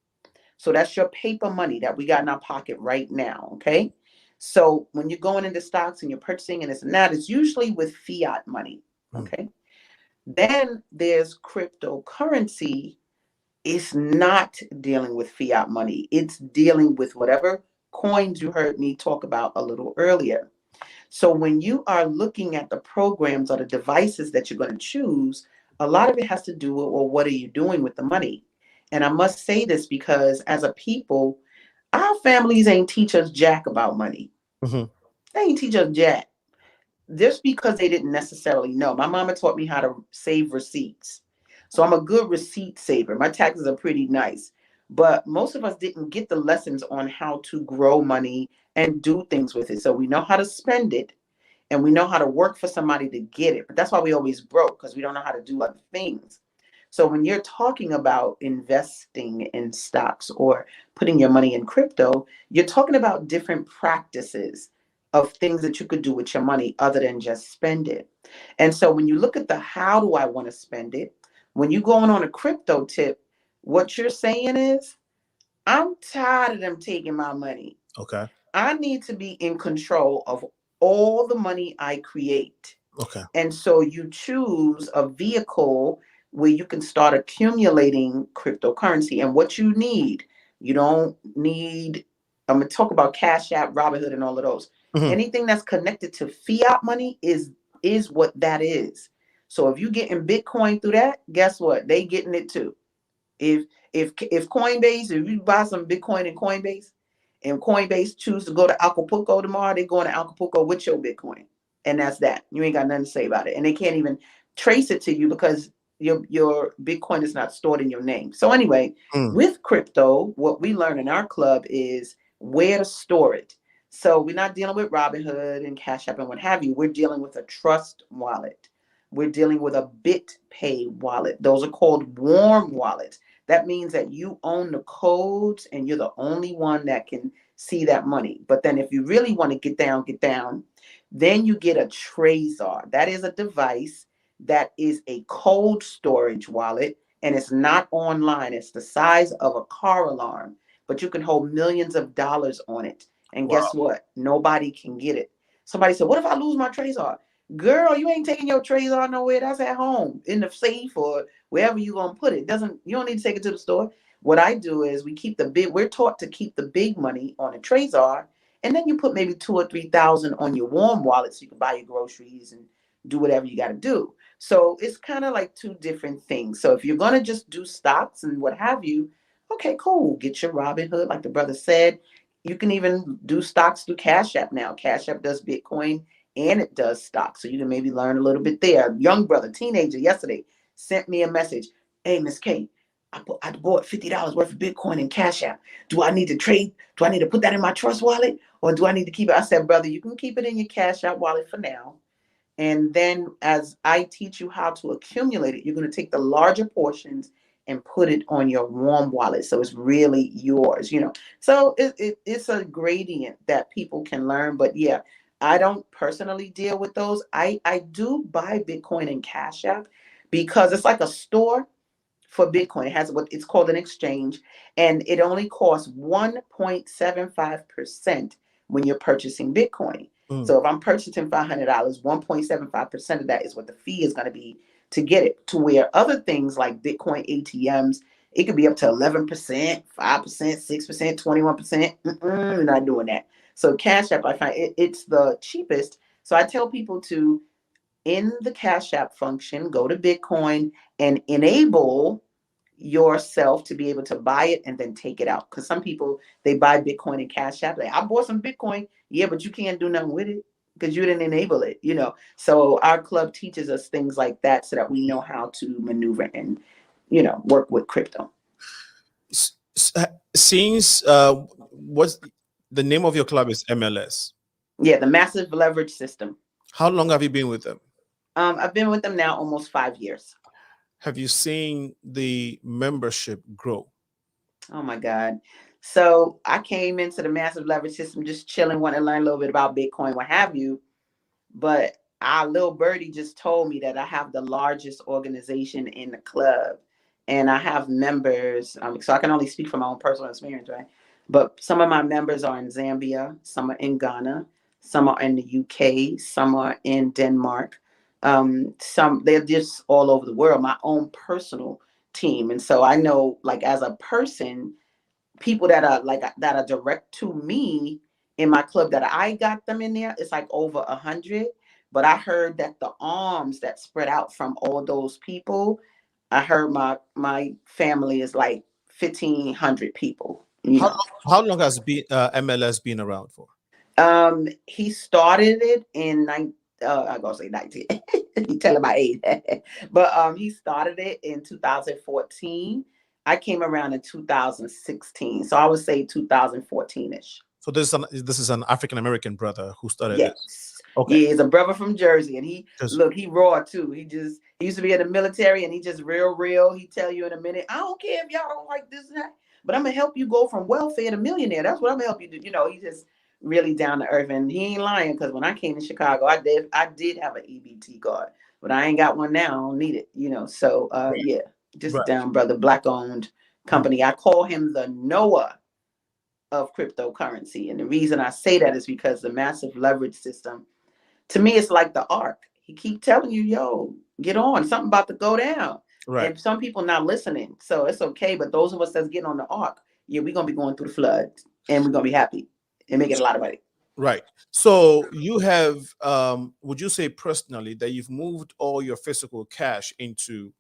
So that's your paper money that we got in our pocket right now. Okay. So when you're going into stocks and you're purchasing and this and that, it's usually with fiat money. Okay. Then there's cryptocurrency. It's not dealing with fiat money. It's dealing with whatever coins you heard me talk about a little earlier. So when you are looking at the programs or the devices that you're going to choose, a lot of it has to do with, well, what are you doing with the money? And I must say this because as a people, our families ain't teach us jack about money. They ain't teach us jack. Just because they didn't necessarily know. My mama taught me how to save receipts. So I'm a good receipt saver. My taxes are pretty nice. But most of us didn't get the lessons on how to grow money and do things with it. So we know how to spend it and we know how to work for somebody to get it. But that's why we always broke, because we don't know how to do other things. So when you're talking about investing in stocks or putting your money in crypto, you're talking about different practices of things that you could do with your money other than just spend it. And so when you look at the how do I want to spend it, when you're going on a crypto tip, what you're saying is, I'm tired of them taking my money. Okay. I need to be in control of all the money I create. Okay. And so you choose a vehicle where you can start accumulating cryptocurrency. And what you need, you don't need, I'm going to talk about Cash App, Robinhood, and all of those. Anything that's connected to fiat money is what that is. So if you're getting Bitcoin through that, guess what? They getting it too. If Coinbase, if you buy some Bitcoin in Coinbase, and Coinbase choose to go to Acapulco tomorrow, they're going to Acapulco with your Bitcoin. And that's that. You ain't got nothing to say about it. And they can't even trace it to you because your Bitcoin is not stored in your name. So anyway, with crypto, what we learn in our club is where to store it. So we're not dealing with Robinhood and Cash App and what have you. We're dealing with a trust wallet. We're dealing with a BitPay wallet. Those are called warm wallets. That means that you own the codes and you're the only one that can see that money. But then if you really want to get down, then you get a Trezor. That is a device that is a cold storage wallet, and it's not online. It's the size of a car alarm, but you can hold millions of dollars on it. And guess what? Nobody can get it. Somebody said, what if I lose my Trezor? Girl, you ain't taking your Trezor nowhere. That's at home in the safe or wherever you're going to put it. You don't need to take it to the store. What I do is we're taught to keep the big money on a Trezor, and then you put maybe 2,000 or 3,000 on your warm wallet so you can buy your groceries and do whatever you got to do. So it's kind of like two different things. So if you're going to just do stocks and what have you, okay, cool. Get your Robinhood, like the brother said. You can even do stocks through Cash App now. Cash App does Bitcoin and it does stocks. So you can maybe learn a little bit there. A young brother, teenager, yesterday sent me a message. Hey, Miss Kate, I bought $50 worth of Bitcoin in Cash App. Do I need to trade? Do I need to put that in my trust wallet? Or do I need to keep it? I said, brother, you can keep it in your Cash App wallet for now. And then as I teach you how to accumulate it, you're going to take the larger portions and put it on your warm wallet. So it's really yours, So it's a gradient that people can learn. But yeah, I don't personally deal with those. I do buy Bitcoin in Cash App because it's like a store for Bitcoin. It has what it's called an exchange, and it only costs 1.75% when you're purchasing Bitcoin. So if I'm purchasing $500, 1.75% of that is what the fee is going to be to get it. To where other things like Bitcoin ATMs, it could be up to 11%, 5%, 6%, 21%. We're not doing that. So Cash App, I find it's the cheapest. So I tell people to, in the Cash App function, go to Bitcoin and enable yourself to be able to buy it and then take it out. Because some people, they buy Bitcoin and Cash App. Like, I bought some Bitcoin. Yeah, but you can't do nothing with it because you didn't enable it, So our club teaches us things like that so that we know how to maneuver and, work with crypto. Since what's the name of your club is MLS. Yeah, the Massive Leverage System. How long have you been with them? I've been with them now almost 5 years. Have you seen the membership grow? Oh my God. So I came into the Massive Leverage System just chilling, wanting to learn a little bit about Bitcoin, what have you. But our little birdie just told me that I have the largest organization in the club. And I have members. So I can only speak from my own personal experience, right? But some of my members are in Zambia, some are in Ghana, some are in the UK, some are in Denmark. Some they're just all over the world, my own personal team. And so I know, like, as a person, people that are direct to me in my club that I got them in there, it's like over 100. But I heard that the arms that spread out from all those people, I heard my family is like 1,500 people. How long has MLS been around for? He started it in I'm gonna say 19. You telling my age. But he started it in 2014. I came around in 2016. So I would say 2014-ish. So this is an African American brother who started Yes. this. Okay. Yeah, he's a brother from Jersey, and he raw too. He used to be in the military, and he just real. He tell you in a minute, I don't care if y'all don't like this and that, but I'm gonna help you go from welfare to millionaire. That's what I'm gonna help you do. He just really down to earth, and he ain't lying, because when I came to Chicago, I did have an EBT card, but I ain't got one now. I don't need it. So yeah, just down brother, black owned company. I call him the Noah of cryptocurrency, and the reason I say that is because the Massive Leverage System, to me, it's like the ark. He keep telling you, yo, get on, something about to go down. Right. And some people not listening. So it's okay. But those of us that's getting on the ark, yeah, we're going to be going through the flood, and we're going to be happy and making a lot of money. Right. So you have, would you say personally that you've moved all your physical cash into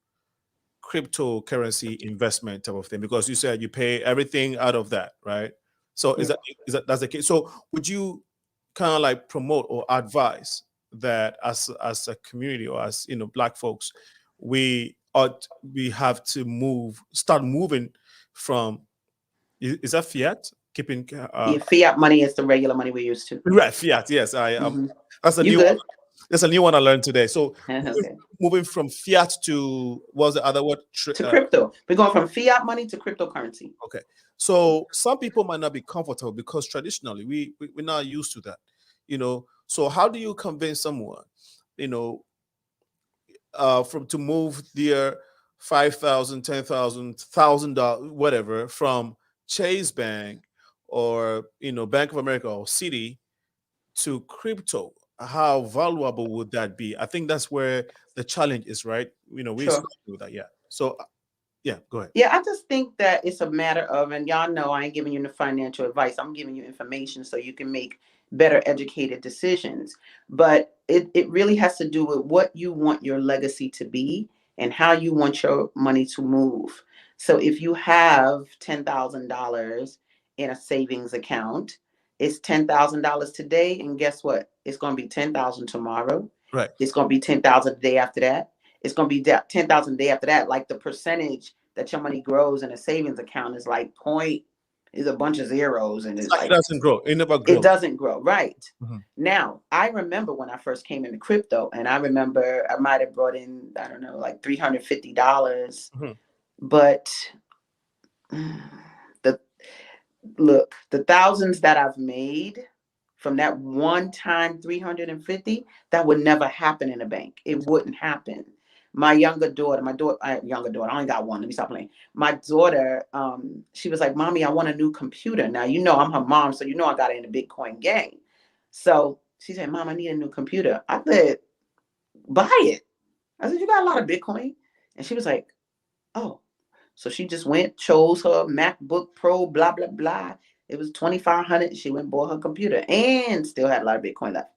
cryptocurrency investment type of thing? Because you said you pay everything out of that, right? So yeah. That's the case? So would you kind of like promote or advise that as a community, or as Black folks, we have to start moving from, is that fiat? Keeping fiat money is the regular money we're used to. Right, fiat. Yes, that's a new one. That's a new one I learned today. So moving from fiat to, what was the other word? To crypto. We're going from fiat money to cryptocurrency. Okay. So some people might not be comfortable because traditionally we're not used to that. So how do you convince someone, to move their $5,000, $10,000, $1,000, whatever, from Chase Bank or Bank of America or Citi to crypto? How valuable would that be? I think that's where the challenge is, right? We start with that, yeah. So yeah, go ahead. Yeah, I just think that it's a matter of, and y'all know I ain't giving you the financial advice. I'm giving you information so you can make better educated decisions. But it really has to do with what you want your legacy to be and how you want your money to move. So if you have $10,000 in a savings account, it's $10,000 today, and guess what? It's going to be $10,000 tomorrow. Right. It's going to be $10,000 the day after that. It's going to be $10,000 the day after that. Like, the percentage that your money grows in a savings account is like is a bunch of zeros, and it doesn't grow. It never grows. It doesn't grow, right? Mm-hmm. Now, I remember when I first came into crypto, and I remember I might have brought in, I don't know, like $350. Mm-hmm. But the thousands that I've made from that one time 350, that would never happen in a bank. It wouldn't happen. My younger daughter, I only got one. Let me stop playing. My daughter, she was like, Mommy, I want a new computer. Now, I'm her mom, so I got her in the Bitcoin game. So she said, Mom, I need a new computer. I said, buy it. I said, you got a lot of Bitcoin? And she was like, oh. So she just chose her MacBook Pro, blah, blah, blah. It was $2,500. She went and bought her computer and still had a lot of Bitcoin left.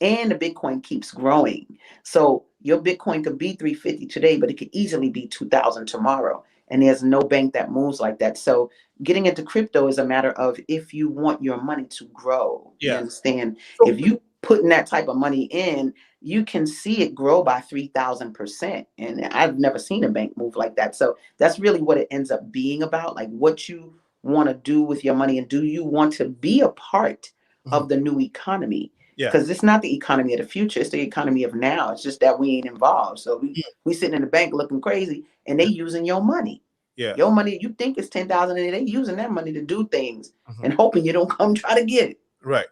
And the Bitcoin keeps growing. So your Bitcoin could be 350 today, but it could easily be 2,000 tomorrow. And there's no bank that moves like that. So getting into crypto is a matter of if you want your money to grow. Yeah. You understand? So, if you putting that type of money in, you can see it grow by 3,000%. And I've never seen a bank move like that. So that's really what it ends up being about, like what you want to do with your money, and do you want to be a part of the new economy? Because it's not the economy of the future, it's the economy of now. It's just that we ain't involved. So we sitting in the bank looking crazy, and they using your money. Your money, you think it's 10,000, and they using that money to do things and hoping you don't come try to get it. Right.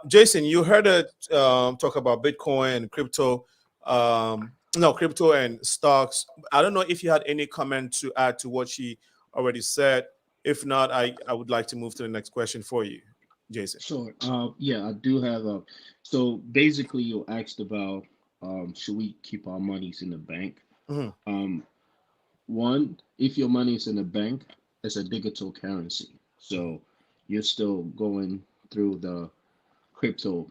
Jason, you heard it talk about Bitcoin and crypto. No, crypto and stocks. I don't know if you had any comment to add to what she already said. If not, I would like to move to the next question for you, Jason. Sure. Yeah, I do have a. So basically, you asked about should we keep our monies in the bank? One, if your money is in the bank, it's a digital currency. So you're still going through the crypto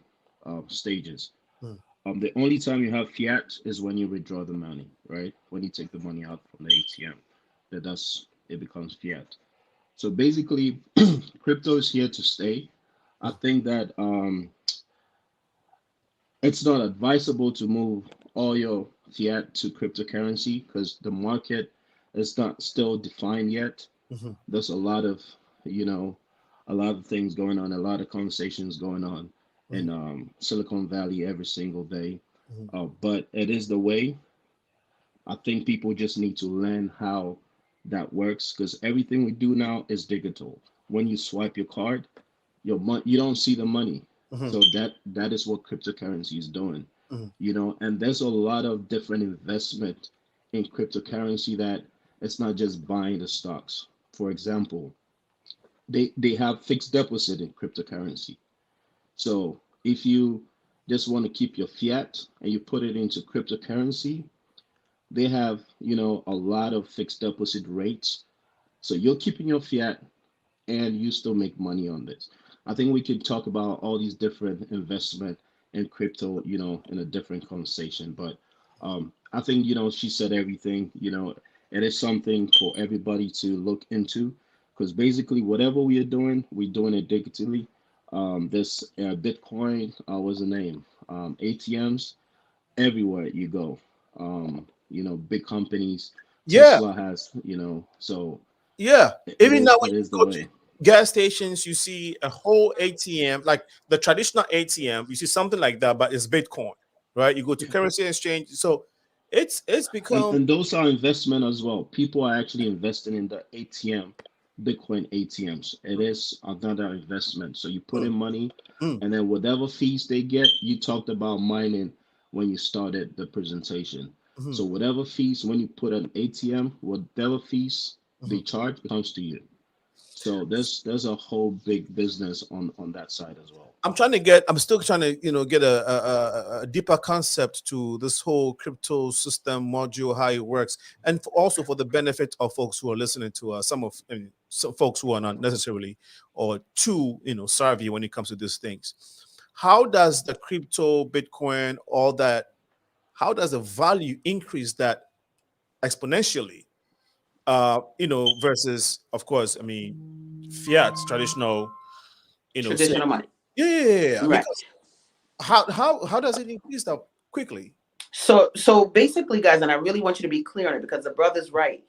stages. The only time you have fiat is when you withdraw the money, right? When you take the money out from the ATM, it becomes fiat. So basically, crypto is here to stay. I think that it's not advisable to move all your fiat to cryptocurrency because the market is not still defined yet. There's a lot of things going on, a lot of conversations going on in Silicon Valley every single day. But it is the way. I think people just need to learn how that works because everything we do now is digital. When you swipe your card, you don't see the money. So that is what cryptocurrency is doing. And there's a lot of different investment in cryptocurrency that it's not just buying the stocks. For example, they have fixed deposit in cryptocurrency. So if you just want to keep your fiat and you put it into cryptocurrency, they have, a lot of fixed deposit rates. So you're keeping your fiat and you still make money on this. I think we could talk about all these different investment in crypto, in a different conversation. But I think, she said everything, it is something for everybody to look into because basically whatever we're doing it digitally. This Bitcoin, what's the name? ATMs, everywhere you go. Big companies. Tesla has, so Even now when it you is the go way. to gas stations, you see a whole ATM, like the traditional ATM, you see something like that, but it's Bitcoin, right? You go to currency exchange. So it's become And those are investment as well. People are actually investing in the ATM, Bitcoin ATMs. It is another investment. So you put in money, and then whatever fees they get, you talked about mining when you started the presentation. So whatever fees, when you put an ATM, whatever fees they charge, it comes to you. So there's a whole big business on that side as well. I'm still trying to, get a deeper concept to this whole crypto system module, how it works, and also for the benefit of folks who are listening to us, some folks who are not necessarily or too, savvy when it comes to these things. How does the crypto, Bitcoin, all that, how does the value increase that exponentially? Versus, of course, fiat, traditional, Traditional money. Yeah. Right. Because how does it increase that quickly? So basically, guys, and I really want you to be clear on it because the brother's right.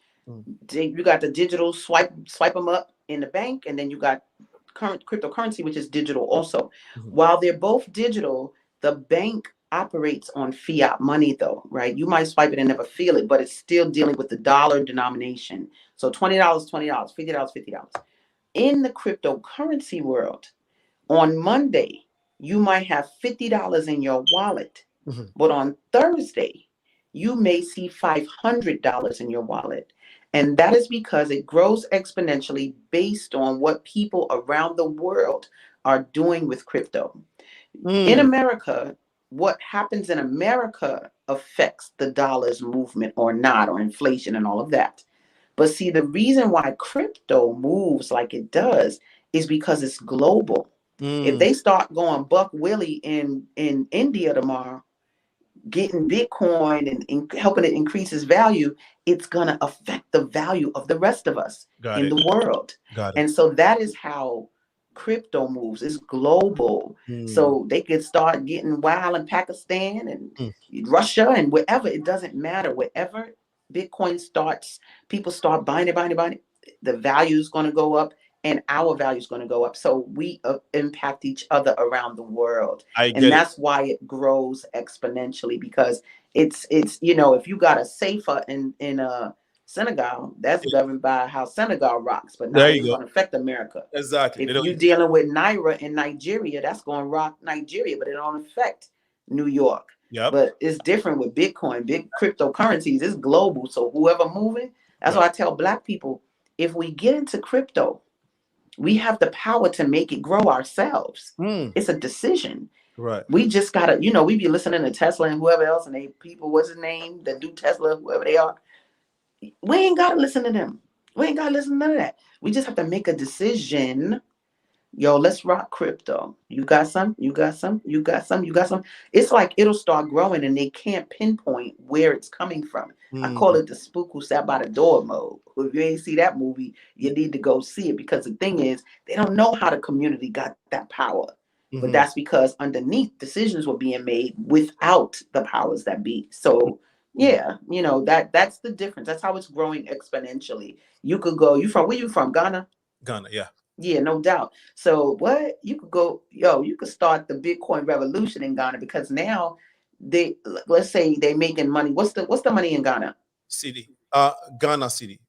You got the digital swipe them up in the bank, and then you got current cryptocurrency, which is digital also. While they're both digital, the bank operates on fiat money though, right? You might swipe it and never feel it, but it's still dealing with the dollar denomination. So $20, $20, $50, $50. In the cryptocurrency world, on Monday, you might have $50 in your wallet, but on Thursday, you may see $500 in your wallet. And that is because it grows exponentially based on what people around the world are doing with crypto. In America, what happens in America affects the dollar's movement or not, or inflation and all of that. But see, the reason why crypto moves like it does is because it's global. If they start going buck willie in India tomorrow, getting Bitcoin and helping it increase its value, it's going to affect the value of the rest of us the world. And so that is how crypto moves. It's global. So they could start getting wild in Pakistan and Russia and wherever. It doesn't matter. Wherever Bitcoin starts, people start buying it. the value is going to go up, and our value is going to go up. So we impact each other around the world. And that's why it grows exponentially, because it's you know, if you got a safer in Senegal, that's governed by how Senegal rocks, but now it's going to affect America. Exactly. If you're dealing with Naira in Nigeria, that's going to rock Nigeria, but it don't affect New York. Yep. But it's different with Bitcoin, big cryptocurrencies. It's global. So whoever moving, that's why I tell Black people, if we get into crypto, we have the power to make it grow ourselves. It's a decision. Right. We just gotta, you know, we be listening to Tesla and whoever else, and they people, what's his name, that do Tesla, whoever they are. We ain't gotta listen to them. We ain't gotta listen to none of that. We just have to make a decision. Yo, let's rock crypto. You got some, you got some, you got some, you got some. It's like it'll start growing and they can't pinpoint where it's coming from. I call it the spook who sat by the door mode. If you ain't see that movie, you need to go see it, because the thing is, they don't know how the community got that power. But that's because underneath decisions were being made without the powers that be. So yeah, you know, that's the difference. That's how it's growing exponentially. You could go, where you from? Ghana? Ghana, yeah. Yeah, no doubt. So what you could go, you could start the Bitcoin revolution in Ghana, because now let's say they making money. What's the money in Ghana? CD. Ghana CD.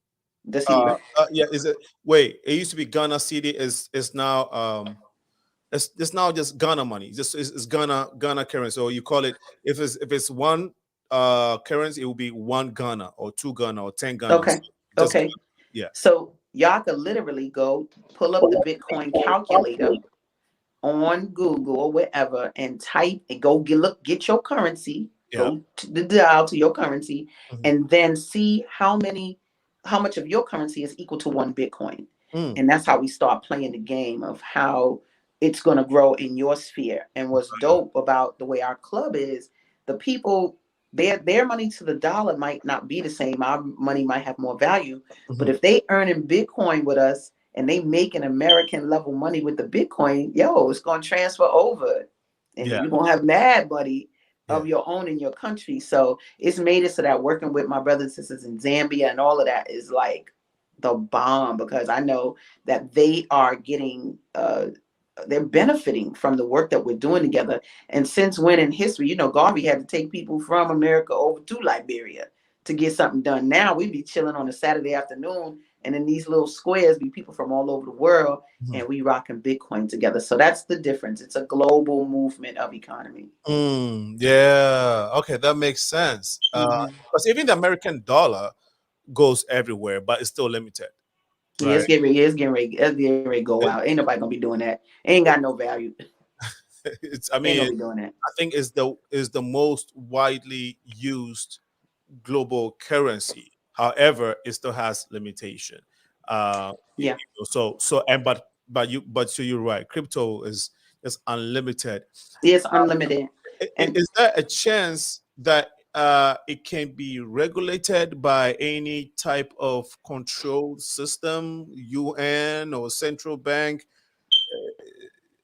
The CD. Yeah, is it? Wait, it used to be Ghana CD. Is now it's now just Ghana money. It's Ghana currency. So you call it, if it's one currency, it will be 1 Ghana or 2 Ghana or 10 Ghana. Okay. Okay. Yeah. So y'all could literally go pull up the Bitcoin calculator on Google or wherever and type and go get your currency. Go to the dial to your currency and then see how much of your currency is equal to 1 Bitcoin. And that's how we start playing the game of how it's going to grow in your sphere. And what's dope about the way our club is, the people, their money to the dollar might not be the same. Our money might have more value, but if they earn in Bitcoin with us and they make an American level money with the Bitcoin, it's going to transfer over, and you're going to have mad money of your own in your country. So it's made it so that working with my brothers and sisters in Zambia and all of that is like the bomb, because I know that they are getting they're benefiting from the work that we're doing together. And since when in history, Garvey had to take people from America over to Liberia to get something done. Now we be chilling on a Saturday afternoon, and in these little squares be people from all over the world, and we rocking Bitcoin together. So that's the difference. It's a global movement of economy. Yeah. Okay, that makes sense. Because even the American dollar goes everywhere, but it's still limited. Yeah, it's getting ready to go out. Ain't nobody gonna be doing that. Ain't got no value. Ain't gonna be doing that. I think is the most widely used global currency. However, it still has limitation. So you're right. Crypto is unlimited. It's unlimited. Is there a chance that it can be regulated by any type of control system, UN or central bank?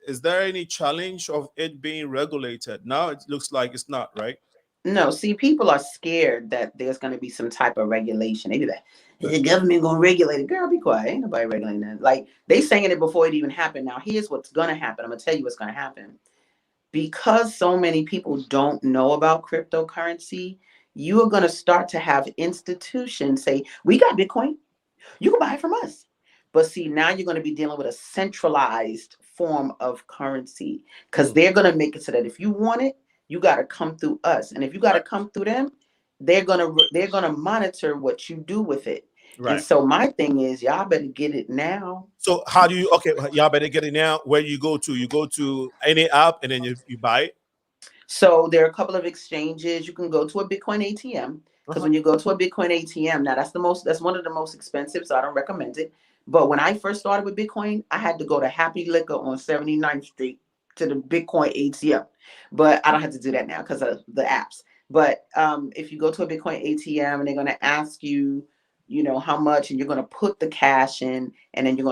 Is there any challenge of it being regulated? Now it looks like it's not, right? No, see, people are scared that there's going to be some type of regulation. They be like, is the government going to regulate it? Girl, be quiet. Ain't nobody regulating that. Like, they saying it before it even happened. Now, here's what's going to happen. I'm going to tell you what's going to happen. Because so many people don't know about cryptocurrency, you are going to start to have institutions say, we got Bitcoin. You can buy it from us. But see, now you're going to be dealing with a centralized form of currency, because they're going to make it so that if you want it, you got to come through us. And if you got to come through them, they're going to monitor what you do with it. Right. And so my thing is, y'all better get it now. So how do you, y'all better get it now. Where you go to? You go to any app and then you buy it? So there are a couple of exchanges. You can go to a Bitcoin ATM, because when you go to a Bitcoin ATM, now that's one of the most expensive, so I don't recommend it. But when I first started with Bitcoin, I had to go to Happy Liquor on 79th Street to the Bitcoin ATM. But I don't have to do that now because of the apps. But if you go to a Bitcoin ATM and they're going to ask you, how much, and you're going to put the cash in, and then you're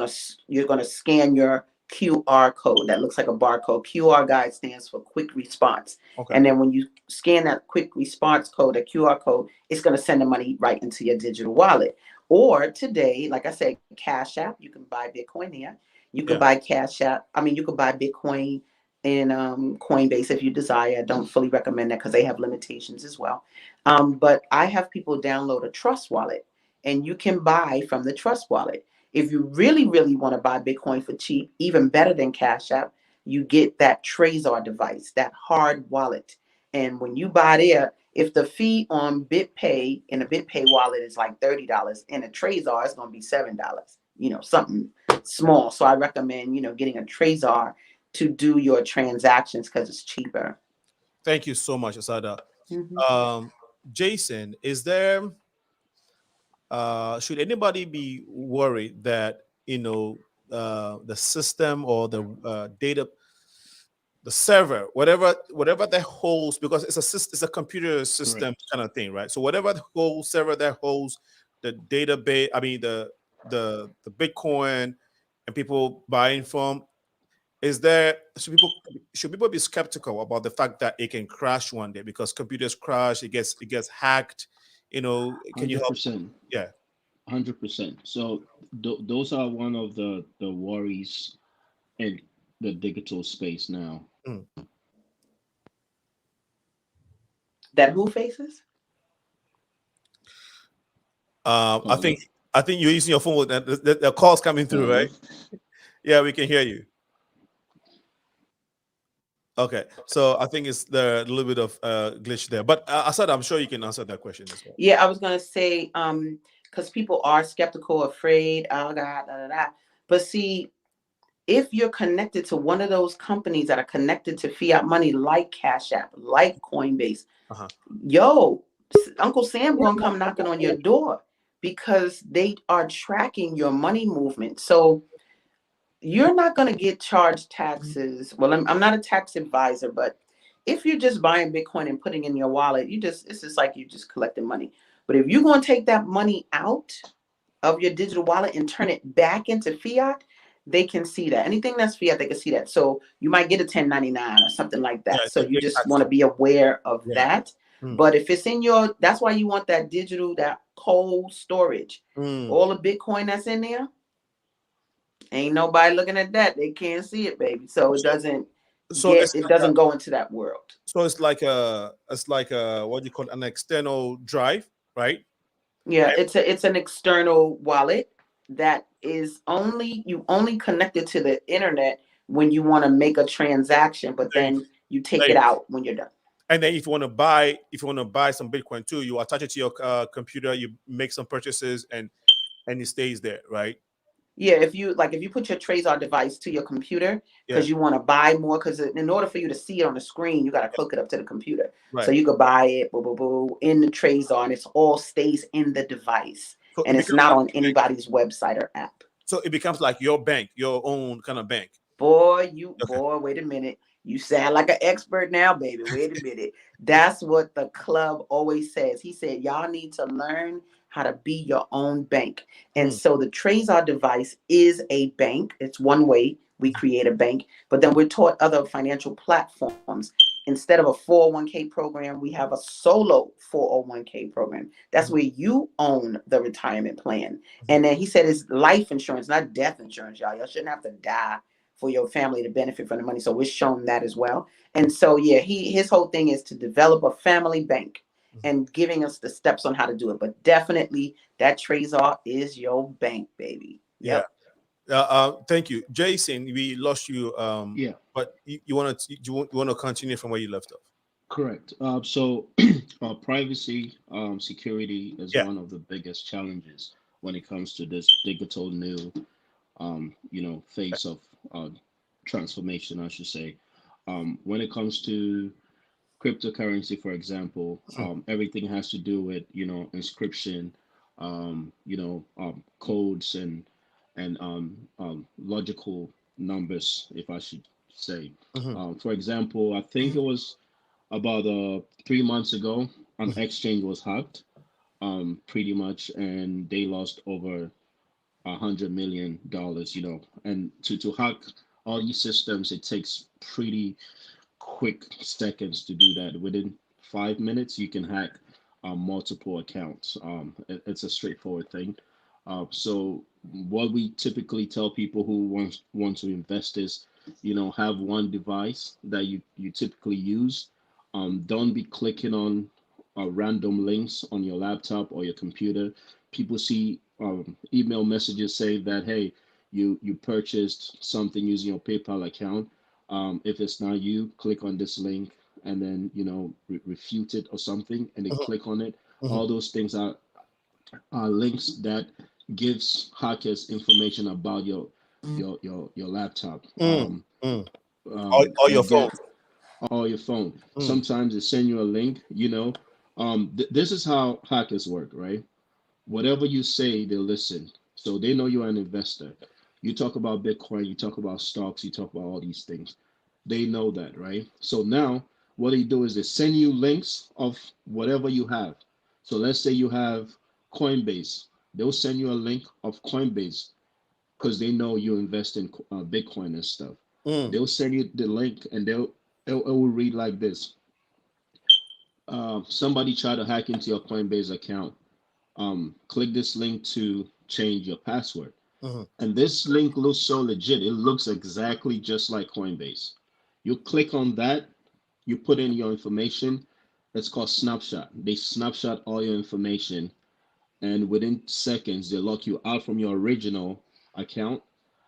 going to scan your QR code that looks like a barcode. QR guide stands for quick response. Okay. And then when you scan that quick response code, a QR code, it's going to send the money right into your digital wallet. Or today, like I said, Cash App, you can buy Bitcoin there. You could buy Cash App. I mean, you could buy Bitcoin in Coinbase if you desire. I don't fully recommend that because they have limitations as well. But I have people download a Trust Wallet, and you can buy from the Trust Wallet. If you really, really want to buy Bitcoin for cheap, even better than Cash App, you get that Trezor device, that hard wallet. And when you buy there, if the fee on BitPay in a BitPay wallet is like $30, in a Trezor it's going to be $7, something small. So I recommend, getting a Trezor to do your transactions because it's cheaper. Thank you so much, ASADAH. Jason, is there, should anybody be worried that, the system or the data, the server, whatever that holds, because it's a computer system kind of thing, right? So whatever the whole server that holds the database, I mean the Bitcoin and people buying from, should people be skeptical about the fact that it can crash one day because computers crash, it gets hacked, can you help? 100%. Yeah. 100%. So those are one of the worries in the digital space now. That who faces? I think you're using your phone. The call's coming through, right? Yeah, we can hear you. Okay, so I think it's the little bit of glitch there, but Asad, I'm sure you can answer that question as well. Yeah, I was gonna say, because people are skeptical, afraid, oh God, but see, if you're connected to one of those companies that are connected to fiat money, like Cash App, like Coinbase, Uncle Sam gonna come knocking on your door because they are tracking your money movement. So you're not going to get charged taxes. Well, I'm not a tax advisor, but if you're just buying Bitcoin and putting in your wallet, it's just like you just collecting money. But if you're going to take that money out of your digital wallet and turn it back into fiat, they can see that. Anything that's fiat, they can see that. So you might get a 1099 or something like that. So you just want to be aware of that. But if it's in that's why you want that digital, that cold storage. All the Bitcoin that's in there, ain't nobody looking at that. They can't see it, baby. So it doesn't go into that world. So it's like what do you call it, an external drive, right? Yeah, it's an external wallet that is you only connect it to the internet when you want to make a transaction, but then you take it out when you're done. And then if you want to buy some Bitcoin too, you attach it to your computer, you make some purchases, and it stays there, right? Yeah, if you put your Trezor device to your computer because you want to buy more, because in order for you to see it on the screen, you got to hook it up to the computer. Right. So you could buy it in the Trezor, and it all stays in the device, and it's not on anybody's website or app. So it becomes like your bank, your own kind of bank. Boy, wait a minute. You sound like an expert now, baby. Wait a minute. That's what the club always says. He said, y'all need to learn how to be your own bank. And so the Trezor device is a bank. It's one way we create a bank. But then we're taught other financial platforms. Instead of a 401k program, we have a solo 401k program. That's where you own the retirement plan. And then he said it's life insurance, not death insurance, y'all. Y'all shouldn't have to die for your family to benefit from the money. So we're shown that as well. And so, yeah, his whole thing is to develop a family bank and giving us the steps on how to do it. But definitely that Trezor is your bank, baby. Yep. Yeah. Thank you, Jason. We lost you. But you want to continue from where you left off. Correct. So privacy, security is one of the biggest challenges when it comes to this digital new phase of transformation, I should say. When it comes to cryptocurrency, for example, everything has to do with inscription, codes and logical numbers, if I should say. For example, I think it was about 3 months ago, an exchange was hacked, pretty much, and they lost over $100 million, and to hack all these systems, it takes pretty quick seconds to do that. Within 5 minutes, you can hack multiple accounts. It's a straightforward thing. So what we typically tell people who want to invest is, have one device that you typically use. Don't be clicking on random links on your laptop or your computer. People see email messages saying that, hey, you purchased something using your PayPal account. If it's not you, click on this link and then refute it or something, and they click on it. All those things are links that gives hackers information about your laptop. Or your They phone. get or your phone. Sometimes they send you a link. This is how hackers work, right? Whatever you say, they listen. So they know you're an investor. You talk about Bitcoin, you talk about stocks, you talk about all these things. They know that, right? So now what they do is they send you links of whatever you have. So let's say you have Coinbase. They'll send you a link of Coinbase because they know you invest in Bitcoin and stuff. They'll send you the link and it will read like this. Somebody try to hack into your Coinbase account. Click this link to change your password. And this link looks so legit. It looks exactly just like Coinbase. You click on that, you put in your information. It's called snapshot. They snapshot all your information, and within seconds, they lock you out from your original account,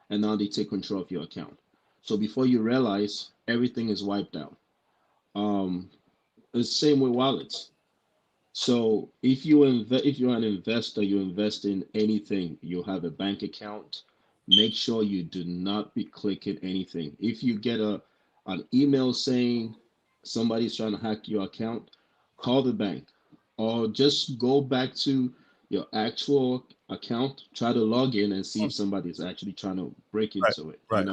and now they take control of your account. So before you realize, everything is wiped out. Um, it's the same with wallets. So if you're an investor, you invest in anything, you have a bank account, make sure you do not be clicking anything. If you get an email saying somebody's trying to hack your account, call the bank or just go back to your actual account, try to log in and see if somebody's actually trying to break into it, Right.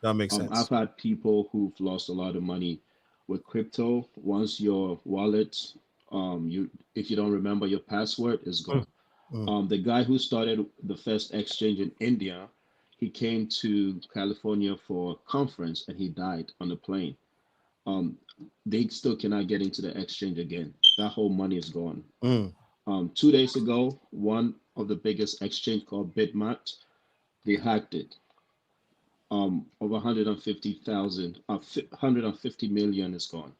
That makes I've sense. had people who've lost a lot of money with crypto. Once your wallet, if you don't remember your password, is gone. The guy who started the first exchange in India, he came to California for a conference and he died on the plane. They still cannot get into the exchange again. That whole money is gone. 2 days ago, one of the biggest exchange called Bitmart, they hacked it. Over 150,000, 150 million is gone.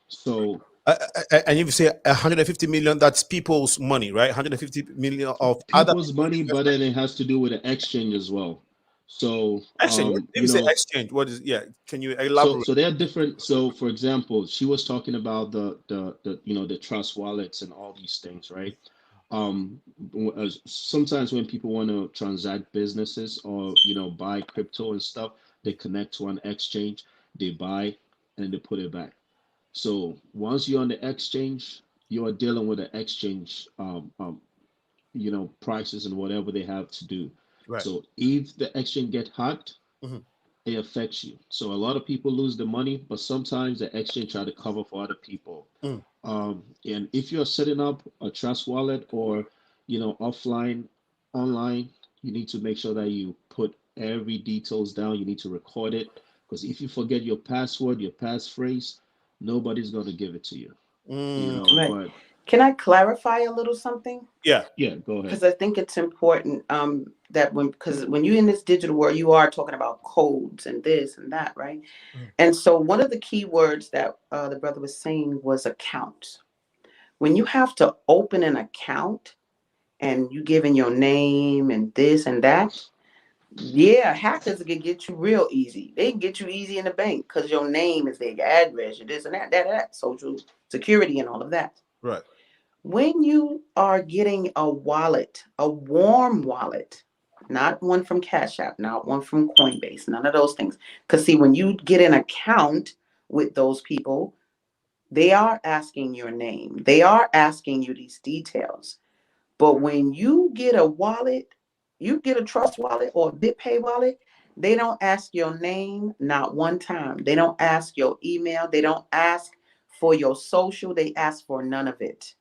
So And if you say 150 million, that's people's money, right? 150 million of other people's money, but then it has to do with the exchange as well. So exchange. If you say exchange, what is? Yeah, can you elaborate? so there are different. So for example, she was talking about the trust wallets and all these things, right? Sometimes when people want to transact businesses or buy crypto and stuff, they connect to an exchange, they buy, and they put it back. So once you're on the exchange, you are dealing with the exchange, prices and whatever they have to do. Right. So if the exchange get hacked, Mhm. it affects you. So a lot of people lose the money, but sometimes the exchange try to cover for other people. And if you're setting up a trust wallet or offline, online, you need to make sure that you put every details down. You need to record it because if you forget your password, your passphrase, nobody's going to give it to you. Right. But Can I clarify a little something? Yeah. Go ahead. Because I think it's important that when you're in this digital world, you are talking about codes and this and that, right? And so one of the key words that the brother was saying was account. When you have to open an account and you giving your name and this and that, yeah, hackers can get you real easy. They can get you easy in the bank because your name is there, your address, your this and that, social security and all of that. Right. When you are getting a wallet, a warm wallet, not one from Cash App, not one from Coinbase, none of those things. Because see, when you get an account with those people, they are asking your name. They are asking you these details. But when you get a wallet, you get a trust wallet or a BitPay wallet, they don't ask your name not one time. They don't ask your email. They don't ask for your social. They ask for none of it.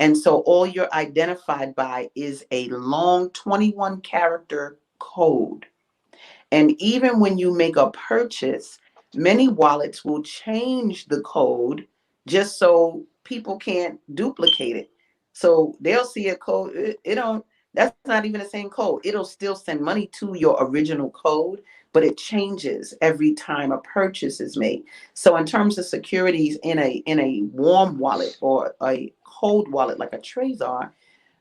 And so all you're identified by is a long 21 character code. And even when you make a purchase, many wallets will change the code just so people can't duplicate it. So they'll see a code. It don't, That's not even the same code. It'll still send money to your original code, but it changes every time a purchase is made. So in terms of securities in a warm wallet or a cold wallet like a Trezor,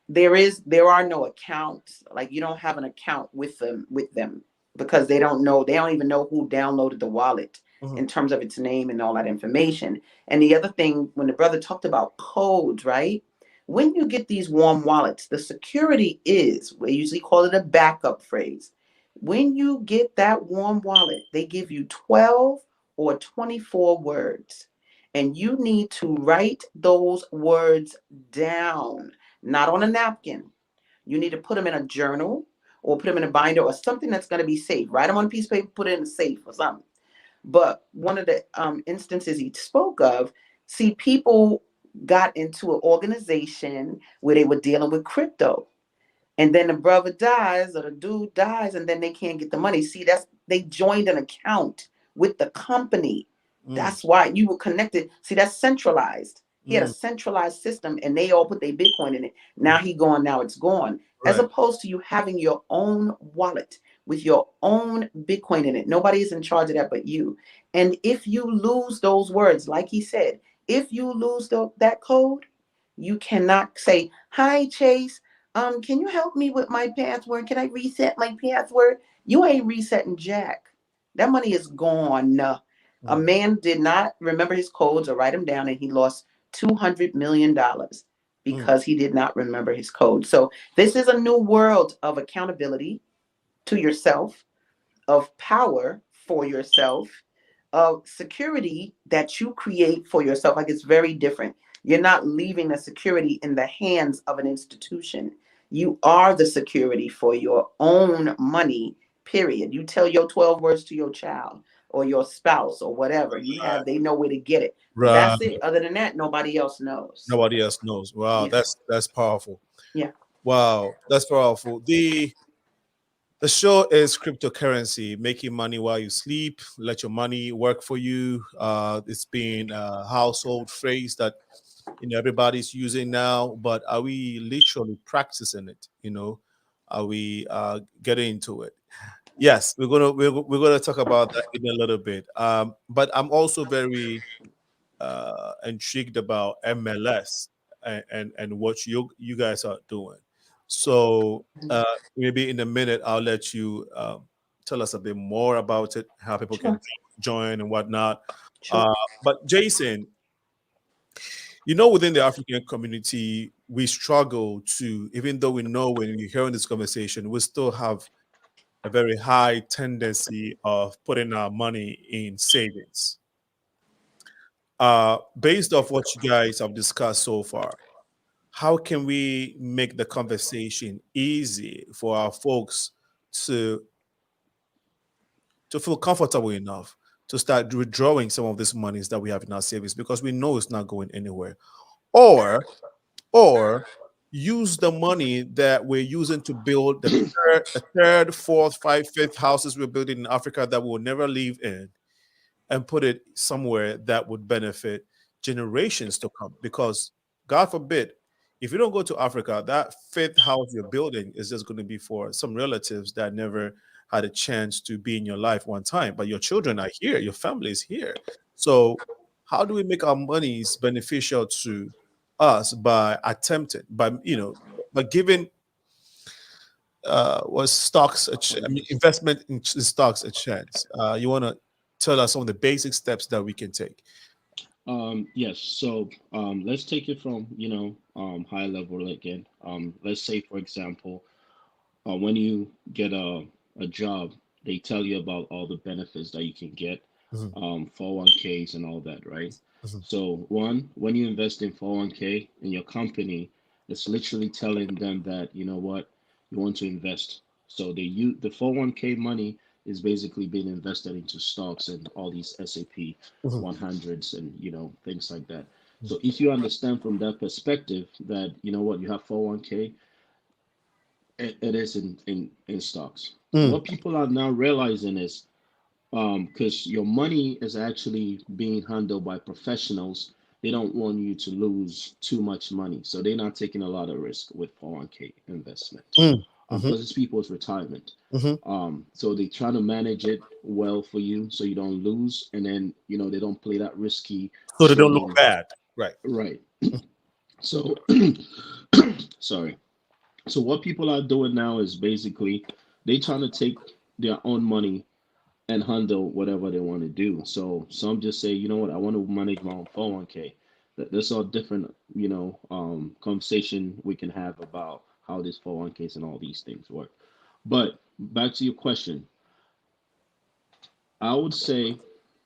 there are no accounts. Like, you don't have an account with them because they don't even know who downloaded the wallet in terms of its name and all that information. And the other thing, when the brother talked about codes, right? When you get these warm wallets, the security is, we usually call it a backup phrase. When you get that warm wallet, they give you 12 or 24 words, and you need to write those words down, not on a napkin. You need to put them in a journal or put them in a binder or something that's going to be safe. Write them on a piece of paper, put it in a safe or something. But one of the instances he spoke of, see, people got into an organization where they were dealing with crypto. And then the brother dies or the dude dies, and then they can't get the money. See, they joined an account with the company. That's why you were connected. See, that's centralized. He had a centralized system, and they all put their Bitcoin in it. Now he gone, now it's gone. As opposed to you having your own wallet with your own Bitcoin in it. Nobody is in charge of that but you. And if you lose those words, like he said, if you lose that code, you cannot say, "Hi, Chase. Can you help me with my password? Can I reset my password?" You ain't resetting jack. That money is gone. A man did not remember his codes or write them down, and he lost $200 million because he did not remember his code. So this is a new world of accountability to yourself, of power for yourself, of security that you create for yourself. Like, it's very different. You're not leaving the security in the hands of an institution. You are the security for your own money, period. You tell your 12 words to your child or your spouse or whatever you have, they know where to get it. Right. That's it. Other than that, nobody else knows. Nobody else knows. Wow, Yeah. that's powerful. Yeah. Wow, that's powerful. The show is cryptocurrency, making money while you sleep. Let your money work for you. It's been a household phrase that everybody's using now. But are we literally practicing it? Are we getting into it? Yes, we're gonna talk about that in a little bit. But I'm also very intrigued about MLS and what you guys are doing. So maybe in a minute I'll let you tell us a bit more about it, how people can join and whatnot. Sure. But Jason, within the African community, we struggle to, even though we know when we're hearing this conversation, we still have a very high tendency of putting our money in savings. Based off what you guys have discussed so far, how can we make the conversation easy for our folks to feel comfortable enough to start withdrawing some of these monies that we have in our savings, because we know it's not going anywhere, or use the money that we're using to build the third, fourth, fifth houses we're building in Africa that we'll never live in, and put it somewhere that would benefit generations to come. Because God forbid, if you don't go to Africa, that fifth house you're building is just going to be for some relatives that never had a chance to be in your life one time. But your children are here, your family is here. So how do we make our monies beneficial to us by attempting, by giving was stocks investment in stocks a chance? You want to tell us some of the basic steps that we can take? Yes. So let's take it from high level again. Let's say, for example, when you get a job, they tell you about all the benefits that you can get, 401ks and all that, right? So when you invest in 401k in your company, it's literally telling them that, you know what, you want to invest. So the 401k money is basically being invested into stocks and all these SAP 100s and things like that. So if you understand from that perspective that you know what, you have 401k, it is in stocks. What people are now realizing is, because your money is actually being handled by professionals, they don't want you to lose too much money. So they're not taking a lot of risk with 401k investment because it's people's retirement. So they try to manage it well for you so you don't lose. And then, they don't play that risky. So they don't look bad. Right. Right. So, sorry. So what people are doing now is basically they trying to take their own money and handle whatever they want to do. So some just say, you know what, I want to manage my own 401k. There's all different, conversation we can have about how this 401ks and all these things work. But back to your question, I would say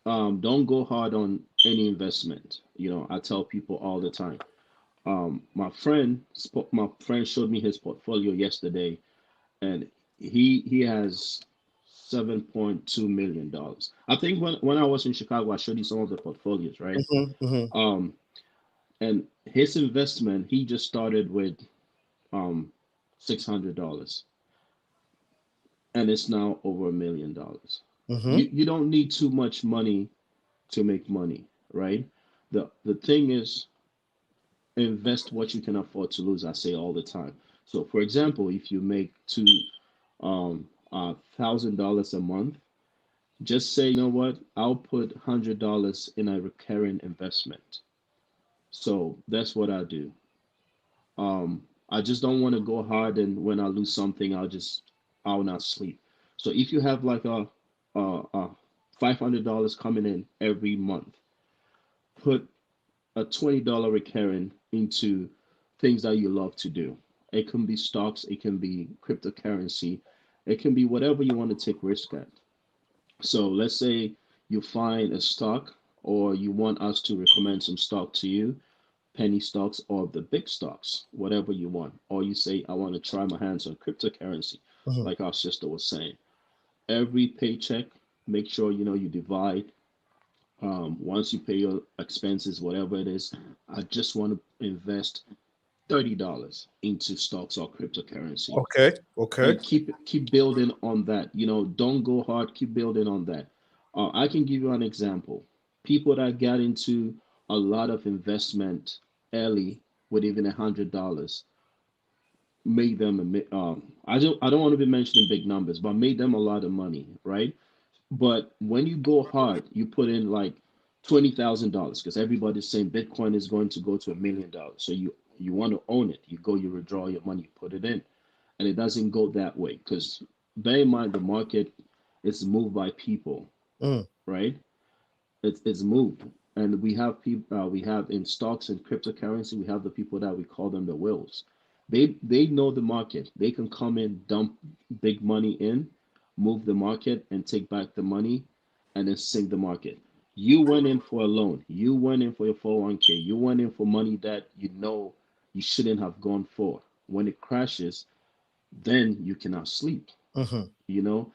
don't go hard on any investment. I tell people all the time. My friend showed me his portfolio yesterday, and he has $7.2 million. I think when I was in Chicago, I showed you some of the portfolios, right? Um, and his investment, he just started with $600, and it's now over $1 million. You don't need too much money to make money, right? The thing is, invest what you can afford to lose. I say all the time. So, for example, if you make $1,000 a month, just say, you know what, I'll put $100 in a recurring investment. So that's what I do. I just don't want to go hard, and when I lose something, I'll not sleep. So if you have like a $500 coming in every month, put a $20 recurring into things that you love to do. It can be stocks, it can be cryptocurrency, it can be whatever you want to take risk at. So let's say you find a stock, or you want us to recommend some stock to you, penny stocks or the big stocks, whatever you want. Or you say, I want to try my hands on cryptocurrency, like our sister was saying. Every paycheck, make sure you divide. Once you pay your expenses, whatever it is, I just want to invest $30 into stocks or cryptocurrency, Okay. and keep building on that. Don't go hard. Keep building on that. I can give you an example. People that got into a lot of investment early with even $100 made them I don't want to be mentioning big numbers, but made them a lot of money, right? But when you go hard, you put in like $20,000, because everybody's saying Bitcoin is going to go to $1 million. So you want to own it. You withdraw your money, put it in, and it doesn't go that way, because bear in mind the market is moved by people, right? It's moved, and we have people. We have in stocks and cryptocurrency. We have the people that we call them the whales. They know the market. They can come in, dump big money in, move the market, and take back the money, and then sink the market. You went in for a loan. You went in for your 401k. You went in for money that you shouldn't have gone for. When it crashes, then you cannot sleep. You know,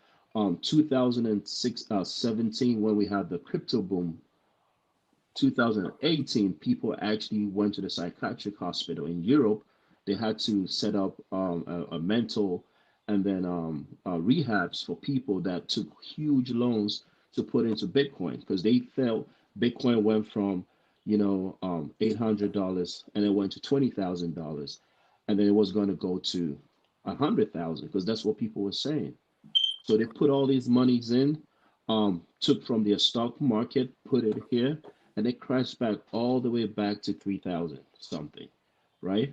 2006, 17, when we had the crypto boom, 2018, people actually went to the psychiatric hospital in Europe. They had to set up a mental, and then rehabs for people that took huge loans to put into Bitcoin, because they felt Bitcoin went from, $800, and it went to $20,000, and then it was going to go to 100,000, because that's what people were saying. So they put all these monies in, took from their stock market, put it here, and it crashed back all the way back to 3,000 something, right?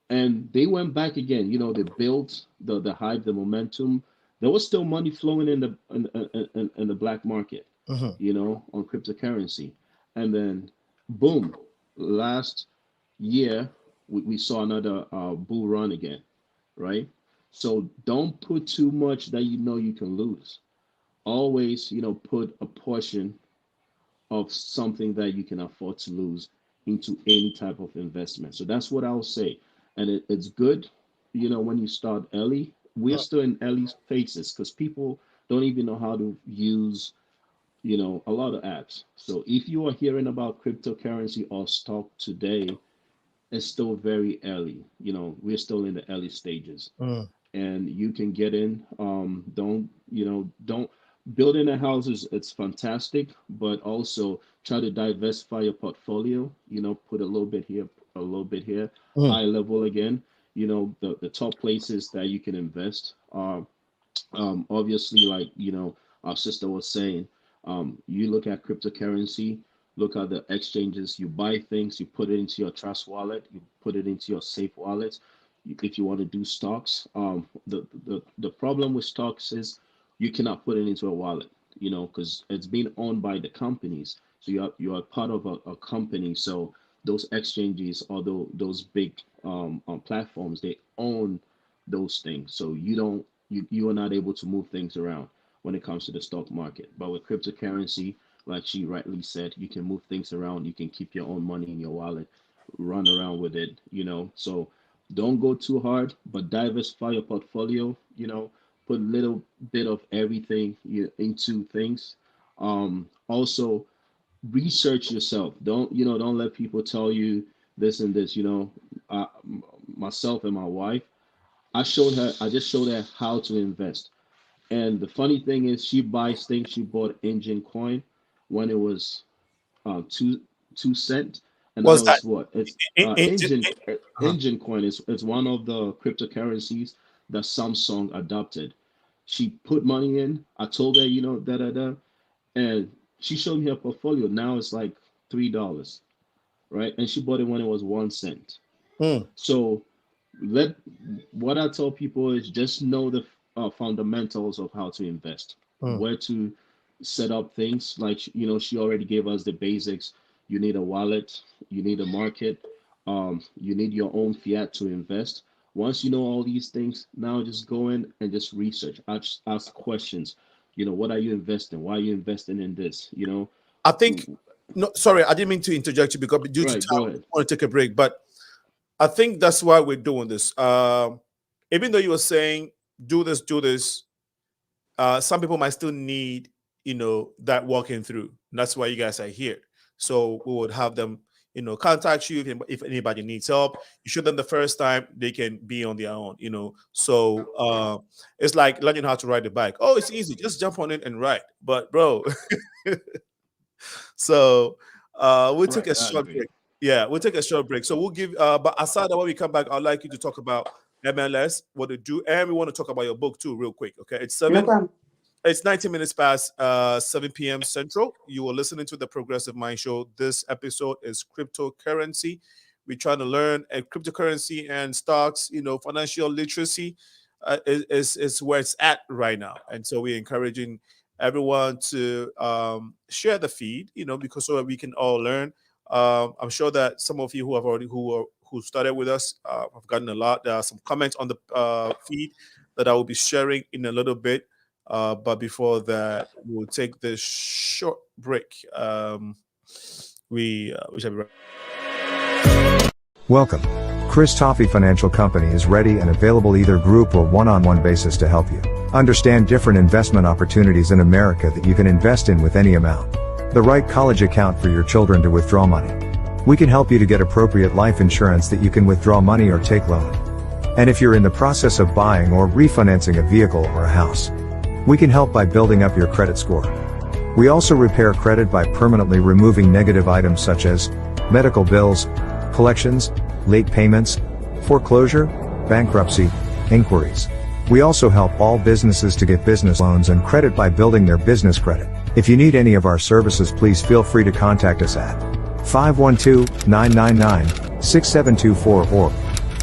And they went back again. They built the hype, the momentum. There was still money flowing in the black market, on cryptocurrency, and then boom, last year we saw another bull run again, right? So don't put too much that you can lose. Always, put a portion of something that you can afford to lose into any type of investment. So that's what I'll say. And it's good, when you start early. We're still in early phases, because people don't even know how to use, a lot of apps. So if you are hearing about cryptocurrency or stock today, it's still very early. We're still in the early stages, and you can get in. Don't building a house is it's fantastic, but also try to diversify your portfolio. Put a little bit here, a little bit here, high level again. The top places that you can invest are obviously, like our sister was saying, you look at cryptocurrency, look at the exchanges, you buy things, you put it into your trust wallet, you put it into your safe wallet. If you want to do stocks, the problem with stocks is you cannot put it into a wallet, because it's being owned by the companies. So you are part of a company. So those exchanges, although those big platforms, they own those things. So you are not able to move things around when it comes to the stock market. But with cryptocurrency, like she rightly said, you can move things around. You can keep your own money in your wallet, run around with it. So don't go too hard, but diversify your portfolio. Put a little bit of everything into things. Also, research yourself. Don't let people tell you this and this. Myself and my wife, I just showed her how to invest. And the funny thing is, she buys things. She bought Engine Coin when it was 2 cent, and now Was that it's what? It's uh-huh. Engine Coin is one of the cryptocurrencies that Samsung adopted. She put money in. I told her, da da da, and she showed me her portfolio. Now it's like $3, right? And she bought it when it was 1 cent. Mm, So let what I tell people is just know the fundamentals of how to invest, mm. where to set up things. Like she already gave us the basics. You need a wallet, you need a market, you need your own fiat to invest. Once you know all these things, now just go in and just research, ask questions. What are you investing? Why are you investing in this? I think, no, sorry, I didn't mean to interject you because due to Right, go time, I ahead. want to take a break. But I think that's why we're doing this. Even though you were saying do this, some people might still need, that walking through. And that's why you guys are here. So we would have them, contact you if anybody needs help. You show them the first time, they can be on their own. So it's like learning how to ride a bike. Oh, it's easy. Just jump on it and ride. But bro, so we'll take Right, a I short agree. break. Yeah, we'll take a short break. So we'll give but Asada, when we come back, I'd like you to talk about MLS, what to do, and we want to talk about your book too, real quick. Okay. No problem. It's 19 minutes past 7 p.m. Central. You are listening to the Progressive Mind Show. This episode is cryptocurrency. We're trying to learn cryptocurrency and stocks, financial literacy is where it's at right now. And so we're encouraging everyone to share the feed, because so that we can all learn. I'm sure that some of you who have already who started with us have gotten a lot. There are some comments on the feed that I will be sharing in a little bit. But before that, we'll take this short break. We shall be right. Welcome. Chris Toffee Financial Company is ready and available either group or one-on-one basis to help you understand different investment opportunities in America that you can invest in with any amount. The right college account for your children to withdraw money. We can help you to get appropriate life insurance that you can withdraw money or take loan. And if you're in the process of buying or refinancing a vehicle or a house, we can help by building up your credit score. We also repair credit by permanently removing negative items such as medical bills, collections, late payments, foreclosure, bankruptcy, inquiries. We also help all businesses to get business loans and credit by building their business credit. If you need any of our services, please feel free to contact us at 512-999-6724 or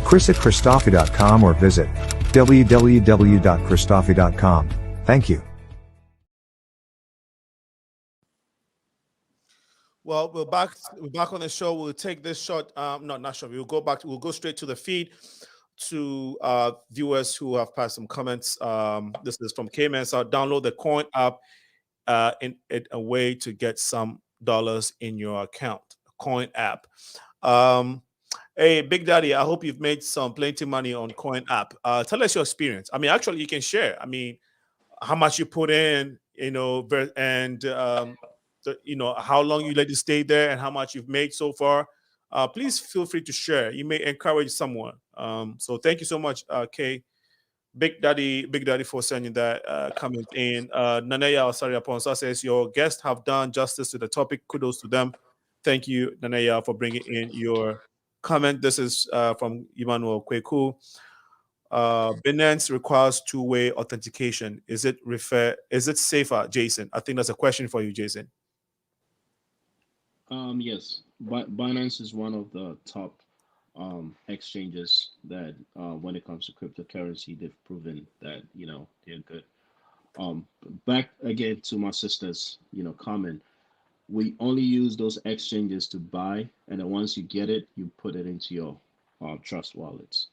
chris@christoffee.com or visit www.christoffee.com. Thank you. Well, we're back. We're back on the show. We'll take this short. No, not short. We'll go back. We'll go straight to the feed to viewers who have passed some comments. This is from Cayman. So download the Coin app in a way to get some dollars in your account. Coin app. Hey, Big Daddy, I hope you've made plenty money on Coin app. Tell us your experience. I mean, actually, you can share. I mean, how much you put in, and how long you let it stay there and how much you've made so far. Please feel free to share. You may encourage someone. So thank you so much, Kay. Big Daddy for sending that comment in. Nanaya Osariaponsa says your guests have done justice to the topic. Kudos to them. Thank you, Nanaya, for bringing in your comment. This is from Emmanuel Kweku. Binance requires two-way authentication. Is it safer, Jason? I think that's a question for you, Jason. Yes, Binance is one of the top exchanges that when it comes to cryptocurrency, they've proven that they're good. Back again to my sister's comment. We only use those exchanges to buy, and then once you get it, you put it into your trust wallets.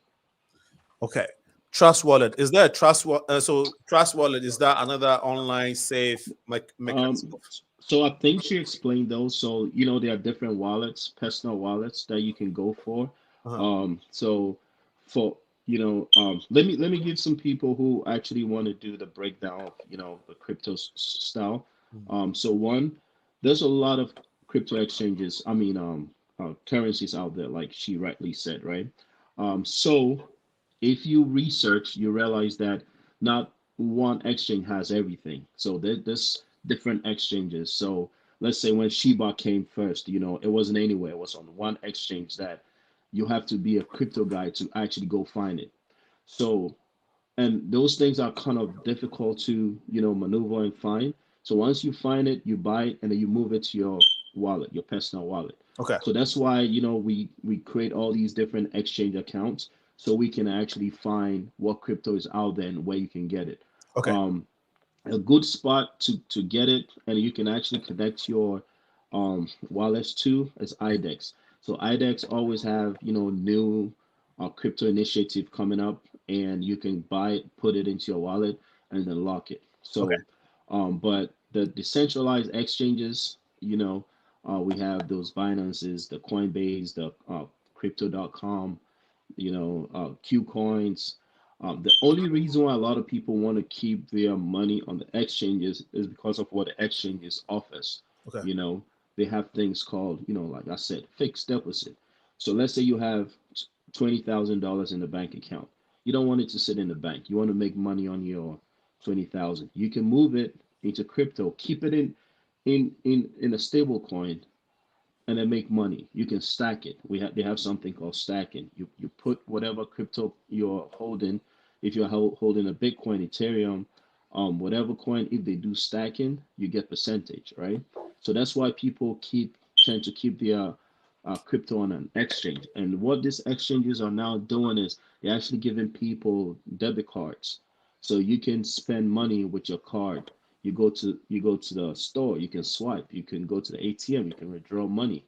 Okay. Trust Wallet. Is there a Trust Wallet? So Trust Wallet, is that another online safe mechanism? So I think she explained those. So there are different wallets, personal wallets that you can go for. So for let me give some people who actually want to do the breakdown of the crypto style. So one, there's a lot of crypto exchanges. I mean, currencies out there, like she rightly said, right? So if you research, you realize that not one exchange has everything. So there's different exchanges. So let's say when Shiba came first, it wasn't anywhere. It was on one exchange that you have to be a crypto guy to actually go find it. So, and those things are kind of difficult to, maneuver and find. So once you find it, you buy it, and then you move it to your wallet, your personal wallet. Okay. So that's why, we create all these different exchange accounts so we can actually find what crypto is out there and where you can get it. Okay. A good spot to get it, and you can actually connect your wallets to, is IDEX. So IDEX always have new crypto initiative coming up, and you can buy it, put it into your wallet, and then lock it. So, but the decentralized exchanges, we have those Binances, the Coinbase, the Crypto.com, KuCoins. The only reason why a lot of people want to keep their money on the exchanges is because of what the exchanges offers. Okay. They have things called, like I said, fixed deposit. So let's say you have $20,000 in the bank account. You don't want it to sit in the bank. You want to make money on your 20,000. You can move it into crypto, keep it in a stable coin, and then make money. You can stack it. They have something called stacking. You put whatever crypto you're holding. If you're holding a Bitcoin, Ethereum, whatever coin, if they do stacking, you get percentage, right? So that's why people tend to keep their crypto on an exchange. And what these exchanges are now doing is they're actually giving people debit cards, so you can spend money with your card. You go to the store, you can swipe, you can go to the ATM, you can withdraw money.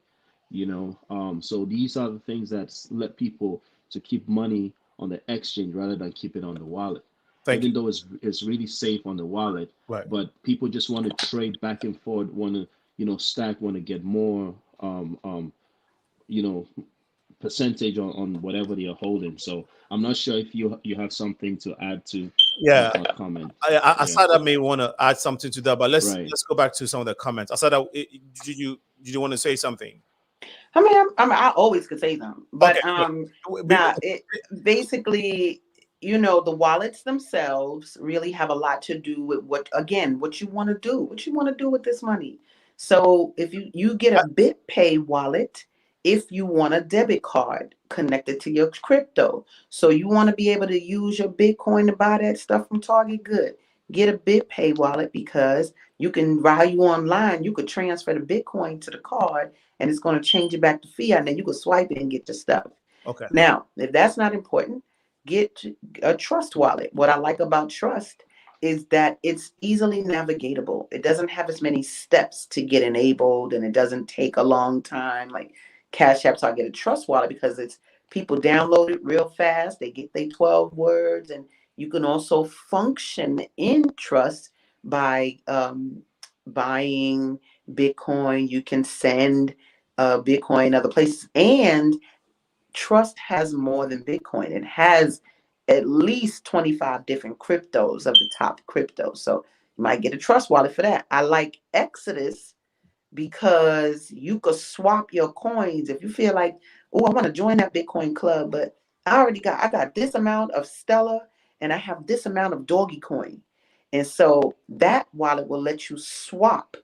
So these are the things that let people to keep money on the exchange rather than keep it on the wallet. Even though it's really safe on the wallet, right? But people just want to trade back and forth, want to stack, want to get more percentage on whatever they are holding. So I'm not sure if you have something to add to our comment. ASADAH may want to add something to that, but let's go back to some of the comments. ASADAH, did you want to say something? I mean, I always could say them, but now it basically, the wallets themselves really have a lot to do with what you want to do with this money. So if you get a BitPay wallet, if you want a debit card connected to your crypto, so you want to be able to use your Bitcoin to buy that stuff from Target, good. Get a BitPay wallet, because you can, while you online, you could transfer the Bitcoin to the card, and it's going to change it back to fiat, and then you can swipe it and get your stuff. Okay. Now, if that's not important, get a Trust wallet. What I like about Trust is that it's easily navigatable. It doesn't have as many steps to get enabled, and it doesn't take a long time like Cash App. So I get a Trust wallet because it's people download it real fast. They get their 12 words, and you can also function in Trust by buying Bitcoin. You can send Bitcoin other places, and Trust has more than Bitcoin. It has at least 25 different cryptos of the top cryptos. So you might get a Trust wallet for that. I like Exodus because you could swap your coins. If you feel like, oh, I want to join that Bitcoin club, but I got this amount of Stellar and I have this amount of doggy coin. And so that wallet will let you swap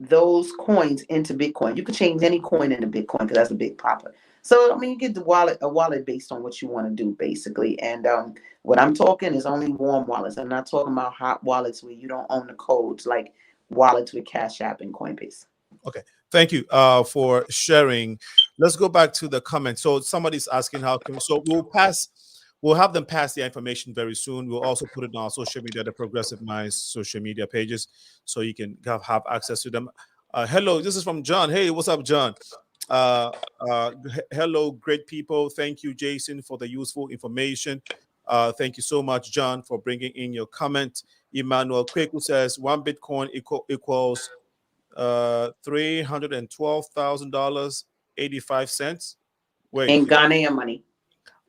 those coins into Bitcoin. You can change any coin into Bitcoin because that's a big popper. So, I mean, you get the a wallet based on what you want to do, basically. And what I'm talking is only warm wallets. I'm not talking about hot wallets where you don't own the codes, like wallets with Cash App and Coinbase. Okay, thank you for sharing. Let's go back to the comments. So somebody's asking how can, so we'll have them pass the information very soon. We'll also put it on our social media, the Progressive Minds social media pages, so you can have access to them. Hello, this is from John. Hey, what's up, John? Hello, great people. Thank you, Jason, for the useful information. Thank you so much, John, for bringing in your comment. Emmanuel Kweku says 1 Bitcoin equals $312,000 85 Wait, in Ghanaian money.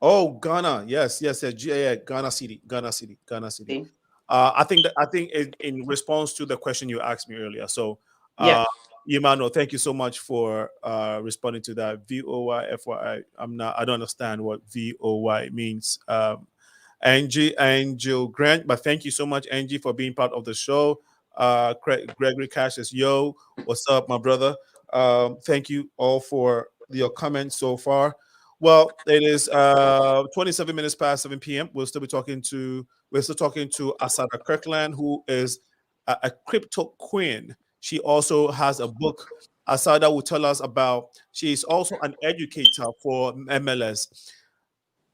Oh, Ghana, yes, Ghana City. See? I think in response to the question you asked me earlier. So, Yeah. Emmanuel, thank you so much for responding to that. VOY FYI, I don't understand what VOY means. Angel Grant, but thank you so much, Angie, for being part of the show. Gregory Cash says, yo, what's up, my brother? Thank you all for your comments so far. Well, it is 27 minutes past 7 p.m. We're still talking to ASADAH KIRKLAND, who is a crypto queen. She also has a book. ASADAH will tell us about. She is also an educator for MLS.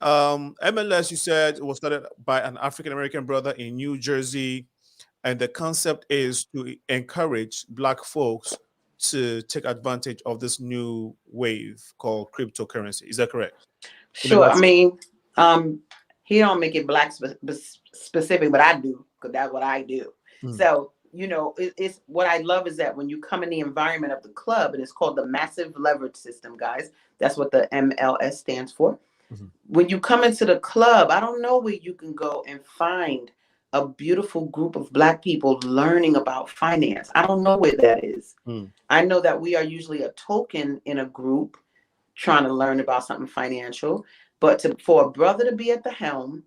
MLS, you said, was started by an African-American brother in New Jersey, and the concept is to encourage Black folks to take advantage of this new wave called cryptocurrency. Is that correct? Sure. I mean, he don't make it Black specific, but I do, because that's what I do. So, you know, it's what I love is that when you come in the environment of the club, and it's called the Massive Leverage System, guys. That's what the MLS stands for. When you come into the club, I don't know where you can go and find a beautiful group of Black people learning about finance. I don't know where that is. I know that we are usually a token in a group trying to learn about something financial, but for a brother to be at the helm,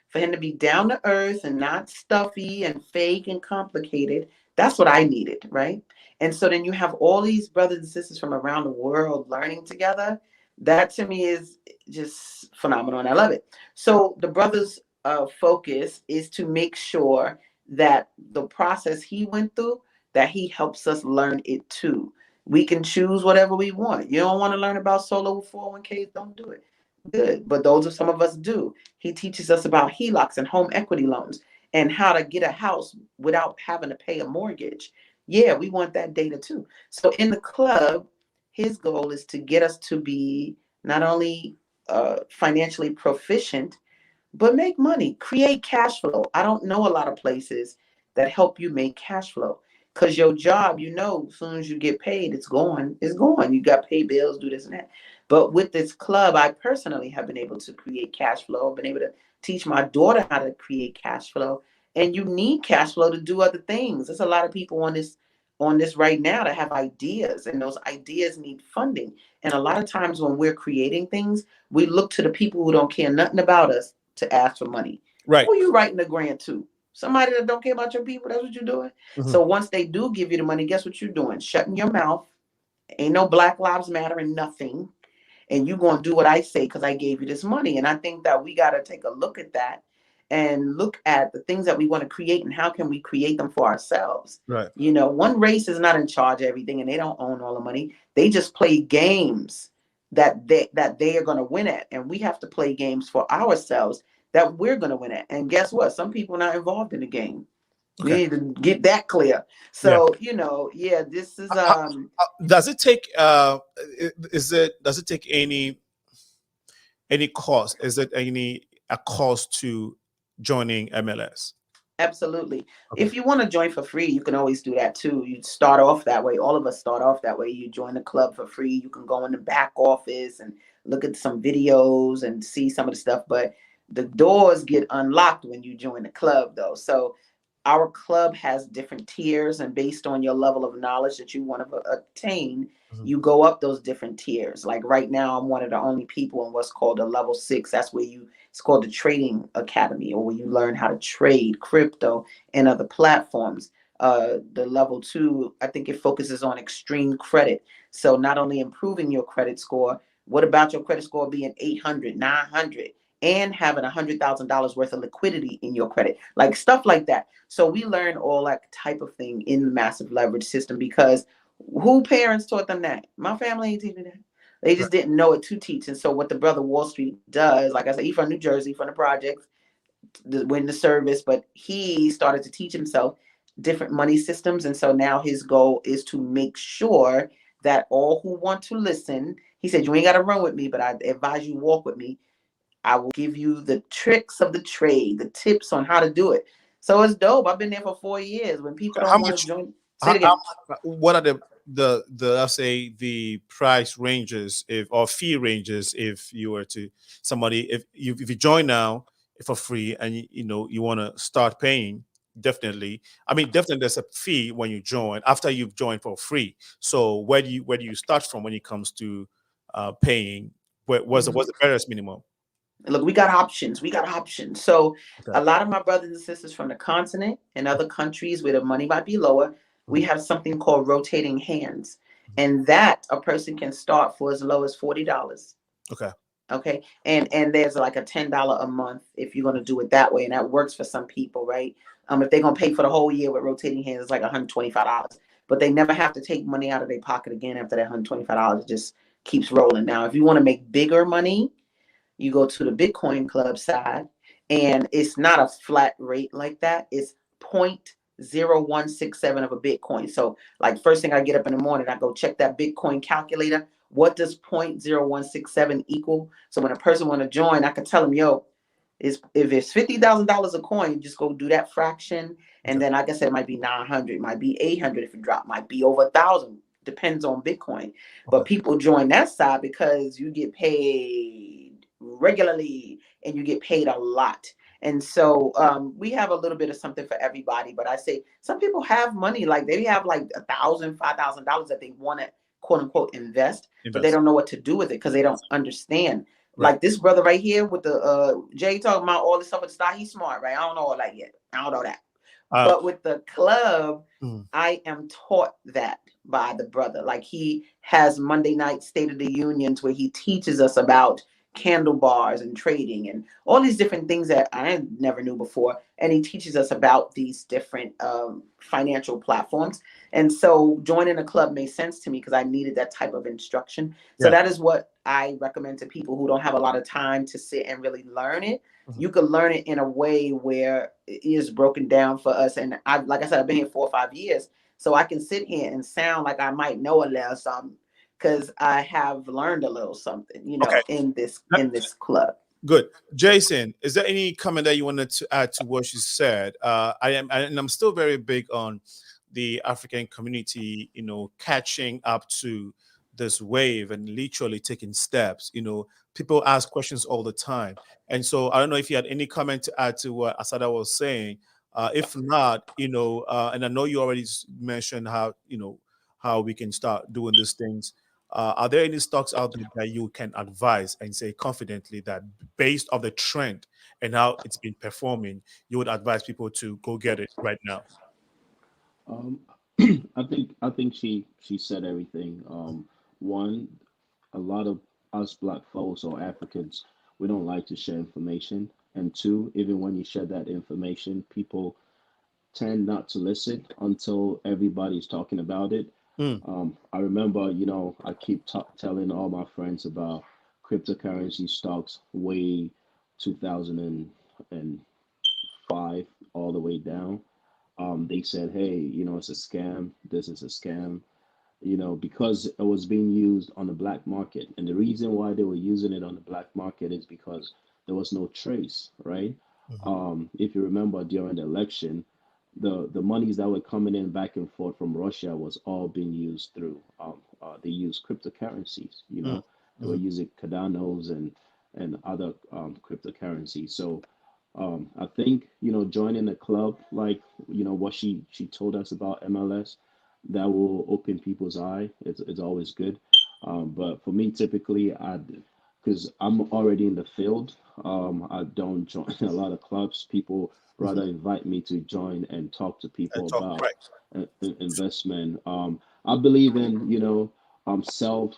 for him to be down to earth and not stuffy and fake and complicated, that's what I needed, right? And so then you have all these brothers and sisters from around the world learning together. That to me is just phenomenal, and I love it. So the brothers' focus is to make sure that the process he went through, that he helps us learn it too. We can choose whatever we want. You don't want to learn about solo 401ks, don't do it. Good, but those are some of us do. He teaches us about HELOCs and home equity loans and how to get a house without having to pay a mortgage. Yeah, we want that data too. So in the club, his goal is to get us to be not only financially proficient, but make money, create cash flow. I don't know a lot of places that help you make cash flow, because your job, you know, as soon as you get paid, it's gone. You got to pay bills, do this and that. But with this club, I personally have been able to create cash flow. I've been able to teach my daughter how to create cash flow. And you need cash flow to do other things. There's a lot of people on this right now that have ideas, and those ideas need funding. And a lot of times when we're creating things, we look to the people who don't care nothing about us to ask for money. Right. Who are you writing the grant to? Somebody that don't care about your people? That's what you're doing. So once they do give you the money, guess what you're doing? Shutting your mouth. Ain't no Black Lives Matter and nothing. And you're going to do what I say because I gave you this money. And I think that we got to take a look at that and look at the things that we want to create and how can we create them for ourselves. Right. You know, one race is not in charge of everything, and they don't own all the money. They just play games that they are going to win at. And we have to play games for ourselves that we're going to win at. And guess what? Some people are not involved in the game. We need to get that clear. So, you know, this is does it take does it take any cost? Is it a cost to joining MLS? Absolutely. If you want to join for free, you can always do that too. You start off that way. All of us start off that way. You join the club for free. You can go in the back office and look at some videos and see some of the stuff. But the doors get unlocked when you join the club, though. So our club has different tiers, and based on your level of knowledge that you want to attain, you go up those different tiers. Like right now, I'm one of the only people in what's called a level 6. That's where it's called the Trading Academy, or where you learn how to trade crypto and other platforms. The level 2, I think it focuses on extreme credit. So not only improving your credit score, what about your credit score being 800, 900, and having $100,000 worth of liquidity in your credit, like stuff like that. So we learn all that type of thing in the massive leverage system, because who parents taught them that? My family ain't teaching that. They just didn't know it to teach. And so what the brother Wall Street does, like I said, he's from New Jersey, from the projects, win the service, but he started to teach himself different money systems. And so now his goal is to make sure that all who want to listen, he said, you ain't got to run with me, but I advise you walk with me. I will give you the tricks of the trade, the tips on how to do it. So it's dope. I've been there for 4 years. When people don't want to join, say it again. What are the let's say the price ranges or fee ranges if you were to if you join now for free and you want to start paying? Definitely. I mean, definitely there's a fee when you join after you've joined for free. So where do you start from when it comes to paying? What's the barriers minimum? Look, we got options. So a lot of my brothers and sisters from the continent and other countries where the money might be lower, we have something called rotating hands. And that a person can start for as low as $40. Okay. And there's like a $10 a month if you're going to do it that way. And that works for some people, right? If they're going to pay for the whole year with rotating hands, it's like $125. But they never have to take money out of their pocket again after that $125. It just keeps rolling. Now, if you want to make bigger money, you go to the Bitcoin Club side, and it's not a flat rate like that. It's 0.0167 of a Bitcoin. So like first thing I get up in the morning, I go check that Bitcoin calculator. What does 0.0167 equal? So when a person want to join, I can tell them, yo, if it's $50,000 a coin, just go do that fraction. And then, like I said, it might be 900, it might be 800 if it drop, might be over 1,000. Depends on Bitcoin. But people join that side because you get paid regularly and you get paid a lot. And so we have a little bit of something for everybody. But I say some people have money, like they have like $1,000, $5,000 that they want to quote unquote invest, but they don't know what to do with it because they don't understand. Like this brother right here with the Jay talking about all this stuff with the stock, he's smart, right? I don't know all that yet. I don't know that. But with the club, I am taught that by the brother. Like he has Monday night State of the Unions where he teaches us about candle bars and trading and all these different things that I never knew before. And he teaches us about these different financial platforms. And so joining a club made sense to me because I needed that type of instruction. So that is what I recommend to people who don't have a lot of time to sit and really learn it. You could learn it in a way where it is broken down for us. And like I said, I've been here 4 or 5 years. So I can sit here and sound like I might know a little something because I have learned a little something, in this club. Good. Jason, is there any comment that you wanted to add to what you said? I'm still very big on the African community, catching up to this wave and literally taking steps. People ask questions all the time. And so I don't know if you had any comment to add to what ASADAH was saying. If not, and I know you already mentioned how we can start doing these things. Are there any stocks out there that you can advise and say confidently that based on the trend and how it's been performing, you would advise people to go get it right now? I think she said everything. One, a lot of us black folks or Africans, we don't like to share information. And two, even when you share that information, people tend not to listen until everybody's talking about it. I remember, I keep telling all my friends about cryptocurrency stocks way 2005 all the way down. They said, hey, it's a scam. This is a scam, because it was being used on the black market. And the reason why they were using it on the black market is because there was no trace, right? If you remember during the election, the monies that were coming in back and forth from Russia was all being used through, they used cryptocurrencies, they were using Cardano's and other cryptocurrencies. So I think, joining a club like, what she told us about MLS, that will open people's eye. It's always good. But for me, typically, because I'm already in the field, I don't join a lot of clubs. People rather invite me to join and talk to people Talk about right. investment. I believe in, self.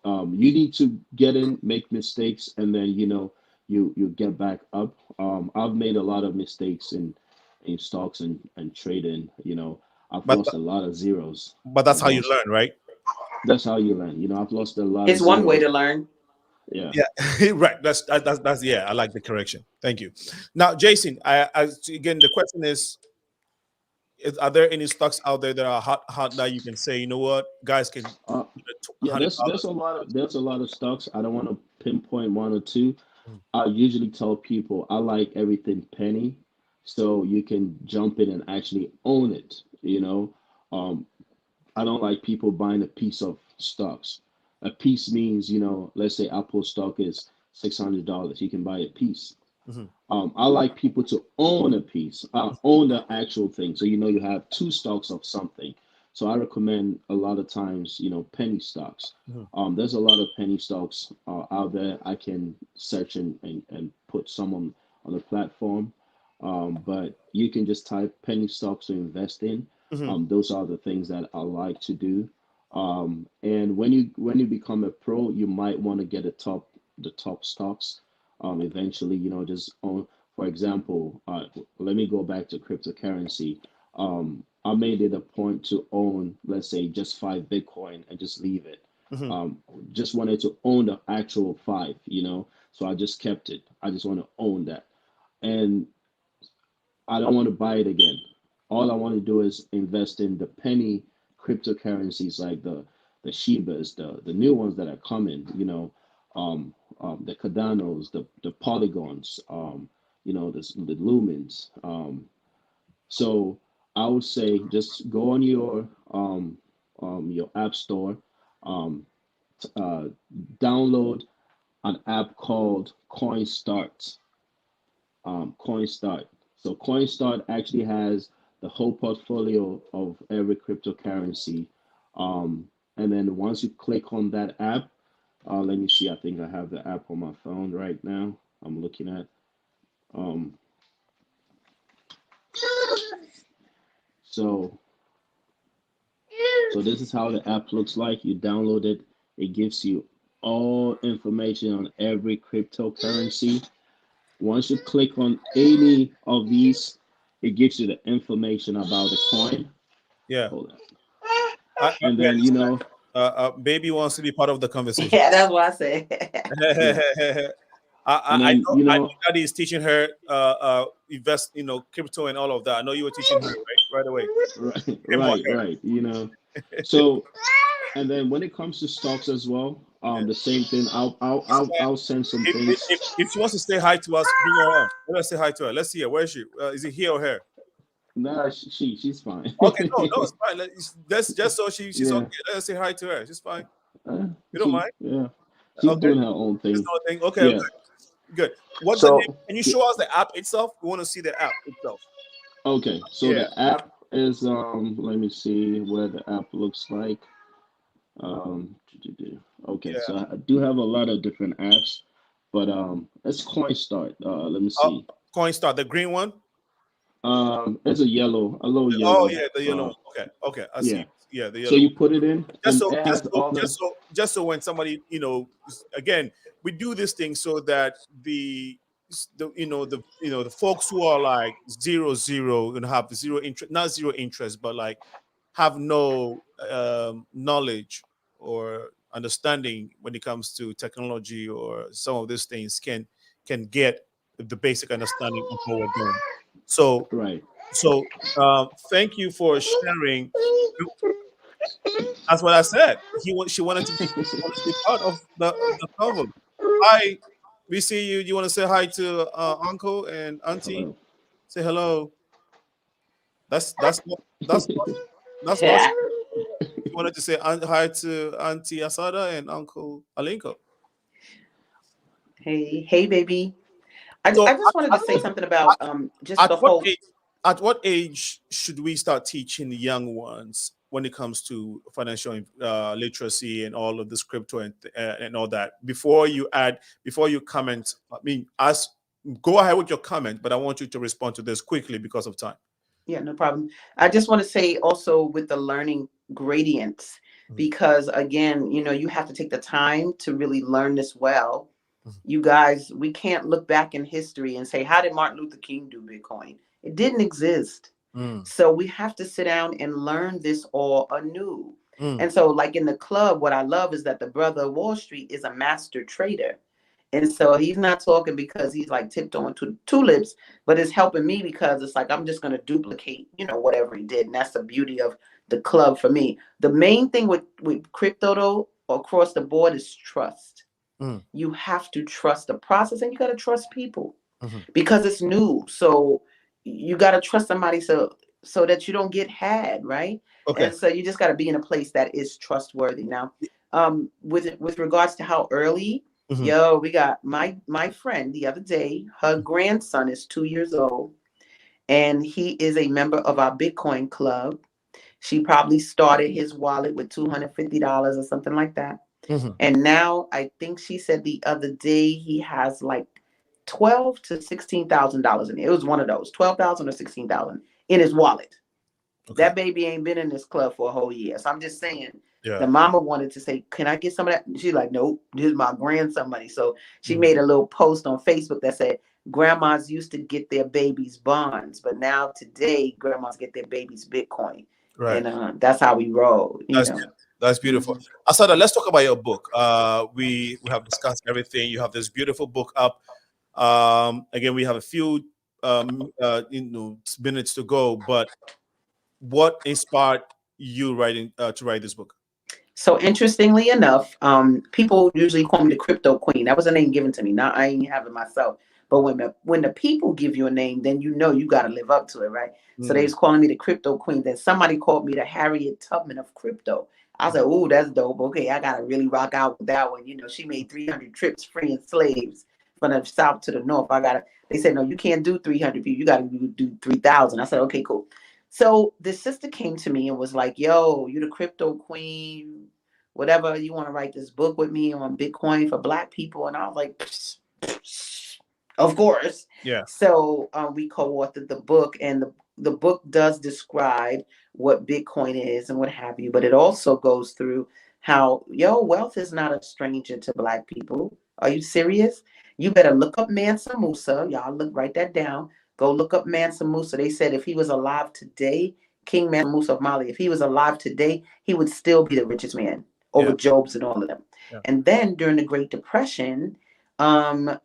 You need to get in, make mistakes, and then, you get back up. I've made a lot of mistakes in stocks and trading. I've But lost a lot of zeros. but that's I've how you lost. learn, right? That's how you learn. I've lost a lot of It's one way zeros. to learn. Yeah. Yeah, right. That's yeah. I like the correction. Thank you. Now, Jason, again, the question are there any stocks out there that are hot that you can say, you know what, guys can Uh, yeah. $100? There's a lot of stocks. I don't want to pinpoint one or two. Mm. I usually tell people I like everything penny, so you can jump in and actually own it. Um, I don't like people buying a piece of stocks. A piece means, let's say Apple stock is $600. You can buy a piece. Mhm. I like people to own a piece, own the actual thing. So, you have two stocks of something. So I recommend a lot of times, penny stocks. Mhm. There's a lot of penny stocks out there. I can search and put some on the platform. But you can just type penny stocks to invest in. Mhm. Those are the things that I like to do. And when you become a pro, you might want to get the top stocks. Eventually, just own. For example, let me go back to cryptocurrency. I made it a point to own, let's say, just 5 Bitcoin and just leave it. Mhm. Um, just wanted to own the actual five. So I just kept it. I just want to own that. And I don't want to buy it again. All I want to do is invest in the penny cryptocurrencies like the Shibas, the new ones that are coming. The Cardanos, the Polygons, the Lumens. So I would say just go on your app store, um, uh, download an app called CoinStart. CoinStart. So CoinStart actually has the whole portfolio of every cryptocurrency. And then once you click on that app, let me see. I think I have the app on my phone right now. I'm looking at. Um, so so this is how the app looks like. You download it. It gives you all information on every cryptocurrency. Once you click on any of these, it gives you the information about the coin. Yeah. Hold on. And Yeah, then, listen, baby wants to be part of the conversation. Yeah, that's what I said. yeah. And I then, know, I know Daddy is teaching her invest, crypto and all of that. I know you were teaching her right away. Shame on her. right. So, and then when it comes to stocks as well, Yeah. the same thing. I'll send some things. If she wants to say hi to us, bring her on. Let us say hi to her. Let's see her. Where is she? Is it here or here? Nah, she's fine. Okay, no, it's fine. That's just so she's Yeah. okay. Let us say hi to her. She's fine. You don't She mind? yeah. She's Okay. doing her own There's thing. no thing. Okay, Yeah. good. What's the name? So Can you yeah, show us the app itself? We want to see the app itself. okay. So Yeah. the app is let me see where the app looks like. Okay, Yeah. so I do have a lot of different apps, but it's CoinStart. Let me Uh, see. Coinstar, the green one. It's a little Oh yellow. yeah, the yellow one. Okay, okay, I see. Yeah. Yeah, the So yellow one. you put it in, Just and so, it just has so, all the. just so when somebody, again, we do this thing so that the folks who are like zero and have zero interest, not zero interest, but like have no knowledge or understanding when it comes to technology or some of these things can get the basic understanding of what we're doing. So Right. so thank you for sharing. That's what I said. She wanted to be part of the convo. Hi, we see you. You want to say hi to uncle and auntie? Hello. Say hello. That's awesome. You wanted to say hi to Auntie ASADAH and Uncle Alinko. Hey, baby. I So just wanted to say something about just at the what whole. age, at what age should we start teaching the young ones when it comes to financial literacy and all of this crypto and all that? Before you comment, I mean, go ahead with your comment, but I want you to respond to this quickly because of time. Yeah, no problem. I just want to say also with the learning gradients, because again, you have to take the time to really learn this well. You guys, we can't look back in history and say, how did Martin Luther King do Bitcoin? It didn't exist. So we have to sit down and learn this all anew. And so like in the club, what I love is that the brother of Wall Street is a master trader. And so he's not talking because he's like tiptoeing to tulips, but it's helping me because it's like, I'm just going to duplicate, whatever he did. And that's the beauty of the club for me. The main thing with crypto though, across the board is trust. You have to trust the process and you got to trust people because it's new. So you got to trust somebody so that you don't get had, right? Okay. And so you just got to be in a place that is trustworthy. Now, with regards to how early, yo, we got my friend the other day, her grandson is 2 years old and he is a member of our Bitcoin club. She probably started his wallet with $250 or something like that. And now I think she said the other day he has like $12,000 to $16,000 in it. It was one of those, 12,000 or 16,000 in his wallet. Okay. That baby ain't been in this club for a whole year. So I'm just saying, the mama wanted to say, can I get some of that? She's like, nope, this is my grandson money. So she made a little post on Facebook that said, grandmas used to get their babies bonds, but now today grandmas get their babies Bitcoin. Right. And that's how we roll. That's beautiful. ASADAH, let's talk about your book. We have discussed everything. You have this beautiful book up. Again, we have a few minutes to go, but what inspired you to write this book? So interestingly enough, people usually call me the crypto queen. That was a name given to me. Now I ain't have it myself. But when the people give you a name, then you got to live up to it, right? So they was calling me the crypto queen. Then somebody called me the Harriet Tubman of crypto. I was like, oh, that's dope. Okay, I got to really rock out with that one. She made 300 trips freeing slaves from the south to the north. They said, no, you can't do 300 people. You got to do 3,000. I said, okay, cool. So the sister came to me and was like, yo, you the crypto queen, whatever, you want to write this book with me on Bitcoin for Black people? And I was like, of course. Yeah. So we co-authored the book, and the book does describe what Bitcoin is and what have you, but it also goes through how wealth is not a stranger to Black people. Are you serious? You better look up Mansa Musa. Y'all write that down. Go look up Mansa Musa. They said if he was alive today, King Mansa Musa of Mali, if he was alive today, he would still be the richest man over Jobs and all of them. Yeah. And then during the Great Depression, there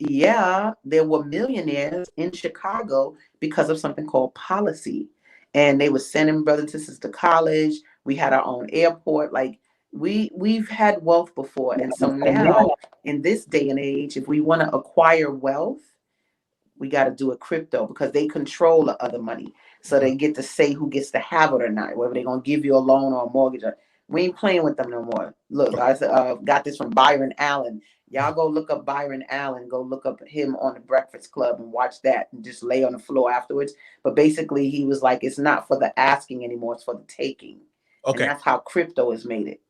were millionaires in Chicago because of something called policy. And they were sending brothers and sisters to college. We had our own airport. Like we've had wealth before. And so now in this day and age, if we want to acquire wealth, we got to do it crypto because they control the other money. So they get to say who gets to have it or not, whether they're going to give you a loan or a mortgage. We ain't playing with them no more. Look, I got this from Byron Allen. Y'all go look up Byron Allen. Go look up him on the Breakfast Club and watch that and just lay on the floor afterwards. But basically, he was like, it's not for the asking anymore. It's for the taking. Okay. And that's how crypto has made it.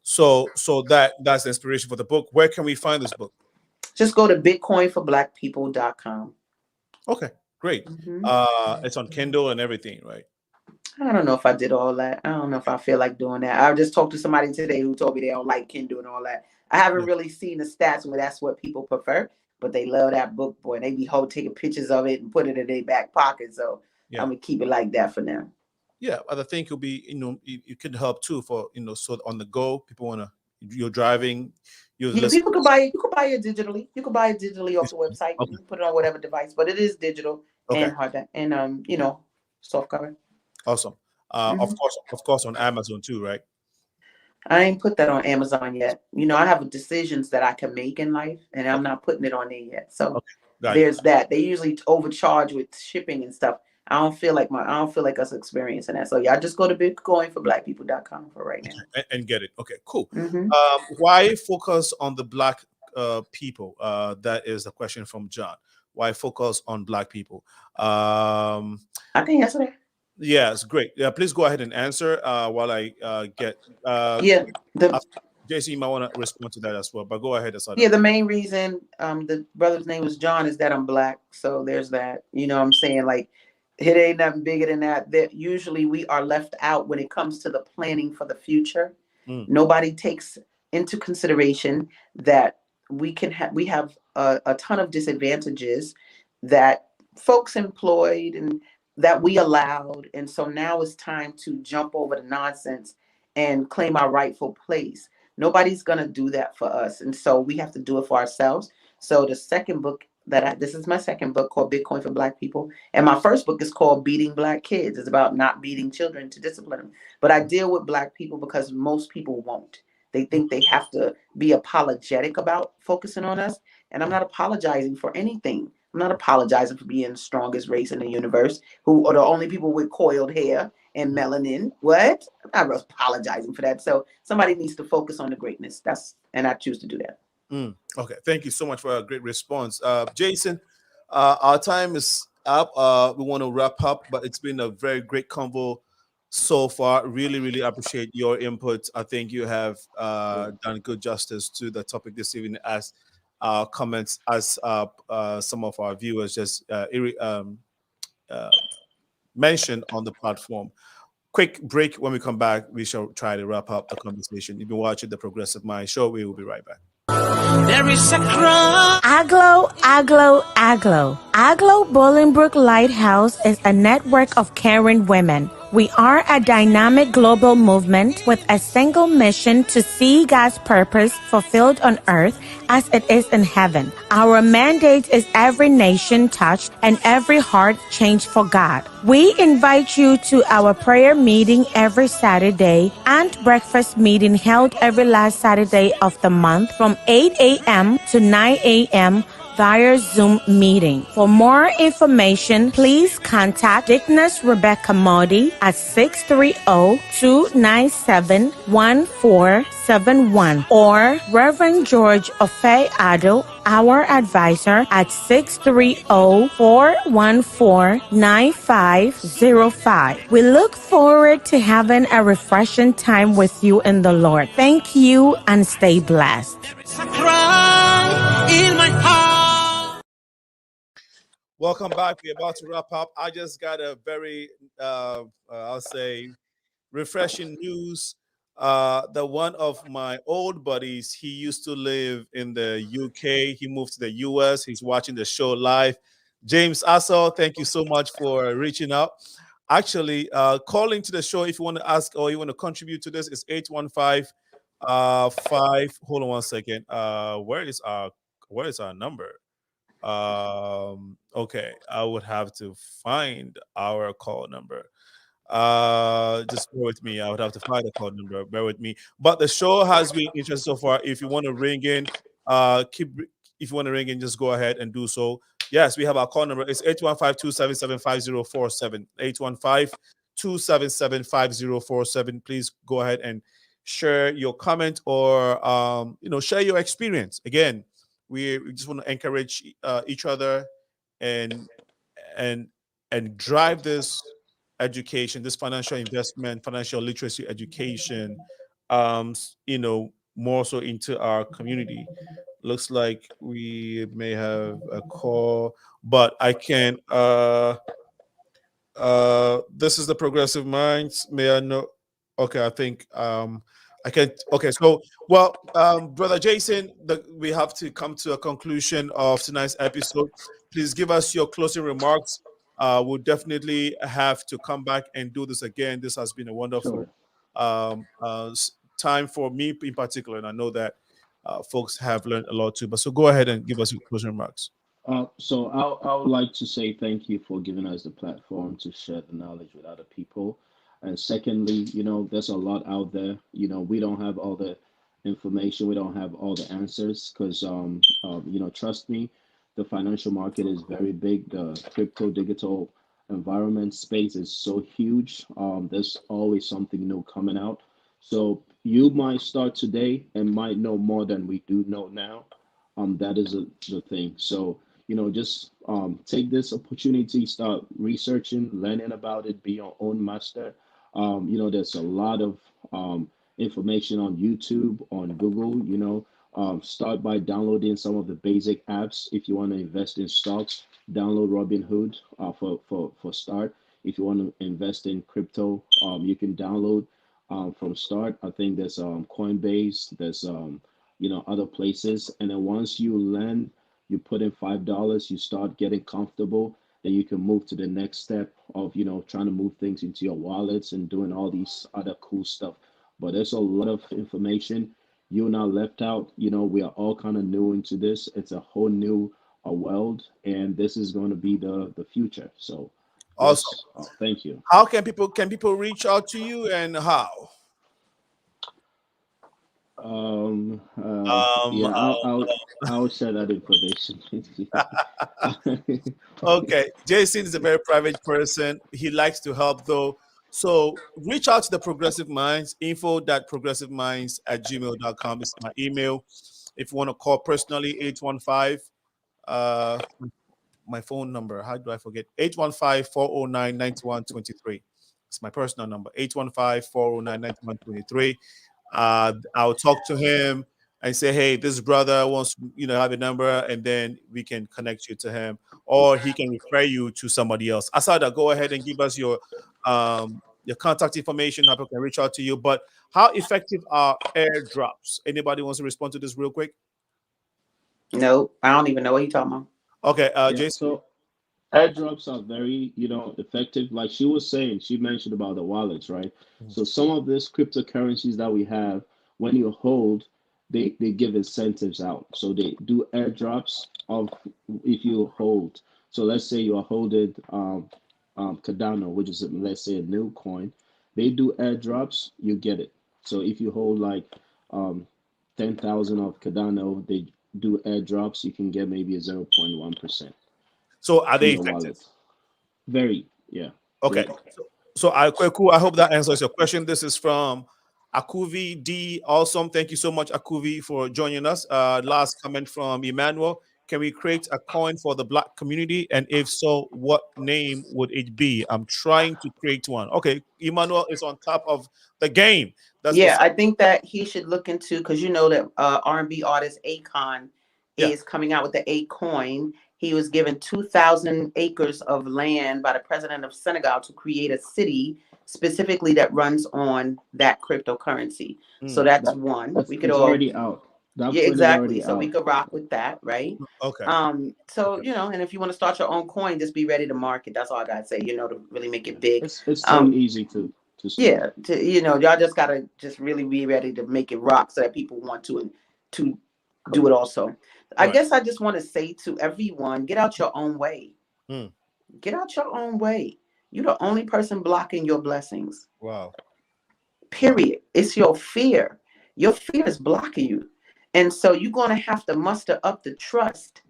So that's the inspiration for the book. Where can we find this book? Just go to bitcoinforblackpeople.com. Okay, great. It's on Kindle and everything, right? I don't know if I did all that. I don't know if I feel like doing that. I just talked to somebody today who told me they don't like Kindle and all that. I haven't really seen the stats where that's what people prefer, but they love that book, boy. They be taking pictures of it and put it in their back pocket. So I'm gonna keep it like that for now. Yeah, but I think it'll be, it could help too for so on the go. People wanna, you're driving. People could buy it. You could buy it digitally. You could buy it digitally off the website. Okay. You can put it on whatever device, but it is digital and hardback and soft cover. Awesome. Of course, on Amazon too, right? I ain't put that on Amazon yet. I have decisions that I can make in life, and I'm not putting it on there yet. So there's that. They usually overcharge with shipping and stuff. I don't feel like us experiencing that. So y'all just go to bitcoinforblackpeople.com for right now and get it. Okay, cool. Why focus on the Black people? That is the question from John. why focus on Black people? I can answer that. Yes, great. Yeah, please go ahead and answer while I get. Yeah, Jason, you might want to respond to that as well, but go ahead, Asada. Yeah, the main reason the brother's name was John is that I'm Black. So there's that. You know what I'm saying? Like, it ain't nothing bigger than that. That usually we are left out when it comes to the planning for the future. Nobody takes into consideration that we have a ton of disadvantages that folks employed and that we allowed. And so now it's time to jump over the nonsense and claim our rightful place. Nobody's going to do that for us. And so we have to do it for ourselves. So the second book this is my second book, called Bitcoin for Black People. And my first book is called Beating Black Kids. It's about not beating children to discipline them. But I deal with Black people because most people won't. They think they have to be apologetic about focusing on us. And I'm not apologizing for anything. I'm not apologizing for being the strongest race in the universe, who are the only people with coiled hair and melanin. What? I'm not apologizing for that. So somebody needs to focus on the greatness. And I choose to do that. Okay, thank you so much for a great response, Jason. Our time is up. We want to wrap up, but it's been a very great convo so far. Really appreciate your input. I think you have done good justice to the topic this evening, as comments, as some of our viewers just mentioned on the platform. Quick break. When we come back, we shall try to wrap up the conversation. You've been watching the Progressive Mind Show. We will be right back. There is a cry. Aglo. Bolingbrook Lighthouse is a network of caring women. We are a dynamic global movement with a single mission to see God's purpose fulfilled on earth as it is in heaven. Our mandate is every nation touched and every heart changed for God. We invite you to our prayer meeting every Saturday and breakfast meeting held every last Saturday of the month from 8 a.m. to 9 a.m. via Zoom meeting. For more information, please contact Dickness Rebecca Modi at 630-297-1471 or Reverend George Ofe Ado, our advisor, at 630-414-9505. We look forward to having a refreshing time with you in the Lord. Thank you and stay blessed. In my heart. Welcome back. We're about to wrap up. I just got a very, I'll say, refreshing news. That one of my old buddies, he used to live in the UK. He moved to the US. He's watching the show live. James Assel, thank you so much for reaching out. Actually, calling to the show if you want to ask or you want to contribute to this is 815 hold on one second. Where is our number? Okay, I would have to find our call number. Just bear with me. I would have to find the call number. Bear with me. But the show has been interesting so far. If you want to ring in, just go ahead and do so. Yes, we have our call number. It's 815-277-5047. 815-277-5047. Please go ahead and share your comment or share your experience. Again, we just want to encourage each other and drive this education, this financial investment, financial literacy education, more so into our community. Looks like we may have a call, but I can't. This is the Progressive Minds. May I know? Okay, I think I can't. Okay, so Brother Jason, we have to come to a conclusion of tonight's episode. Please give us your closing remarks. We'll definitely have to come back and do this again. This has been a wonderful time for me in particular, and I know that folks have learned a lot too. But so go ahead and give us your closing remarks. So I would like to say thank you for giving us the platform to share the knowledge with other people. And secondly, there's a lot out there. We don't have all the information. We don't have all the answers because, trust me, the financial market is very big. The crypto digital environment space is so huge. There's always something new coming out. So you might start today and might know more than we do know now. That is the thing. So just take this opportunity, start researching, learning about it, be your own master. There's a lot of information on YouTube, on Google. Start by downloading some of the basic apps. If you want to invest in stocks, download Robinhood for start. If you want to invest in crypto, you can download from start. I think there's Coinbase, there's other places, and then once you learn, you put in $5, you start getting comfortable, then you can move to the next step of trying to move things into your wallets and doing all these other cool stuff. But there's a lot of information. You're not left out. We are all kind of new into this. It's a whole new world, and this is going to be the future. So awesome. Thank you. How can people reach out to you, and how? Yeah, I'll share that information with you. Okay, Jason is a very private person. He likes to help though. So reach out to the Progressive Minds, info.progressiveminds@gmail.com is my email. If you want to call personally, 815 my phone number. How do I forget? 815-409-9123. It's my personal number. 815-409-9123. I'll talk to him and say, hey, this brother wants have a number, and then we can connect you to him, or he can refer you to somebody else. ASADAH, go ahead and give us your contact information. How people can reach out to you. But how effective are airdrops? Anybody wants to respond to this real quick? No, I don't even know what you're talking about. Okay, Jason. So airdrops are very, effective. Like she was saying, she mentioned about the wallets, right? So some of these cryptocurrencies that we have, when you hold, they give incentives out. So they do airdrops of if you hold. So let's say you are holding Cardano, which is let's say a new coin. They do airdrops, you get it. So if you hold like 10,000 of Cardano, they do airdrops, you can get maybe a 0.1%. So are they your effective? wallet. Very, yeah. Okay. Great. So cool. I hope that answers your question. This is from Akuvi D. Awesome. Thank you so much, Akuvi, for joining us. Last comment from Emmanuel. Can we create a coin for the Black community? And if so, what name would it be? I'm trying to create one. Okay. Emmanuel is on top of the game. I think that he should look into, because that R&B artist Akon is coming out with the A coin. He was given 2,000 acres of land by the president of Senegal to create a city specifically that runs on that cryptocurrency. So that's one. We could all already out. Exactly. So we could rock with that, right? Okay. So and if you want to start your own coin, just be ready to market. That's all I gotta say. To really make it big. It's so easy to start. Y'all just gotta just really be ready to make it rock, so that people want to do it also. I guess I just want to say to everyone, get out your own way. Get out your own way. You're the only person blocking your blessings. Wow. Period. It's your fear. Your fear is blocking you. And so you're going to have to muster up the trust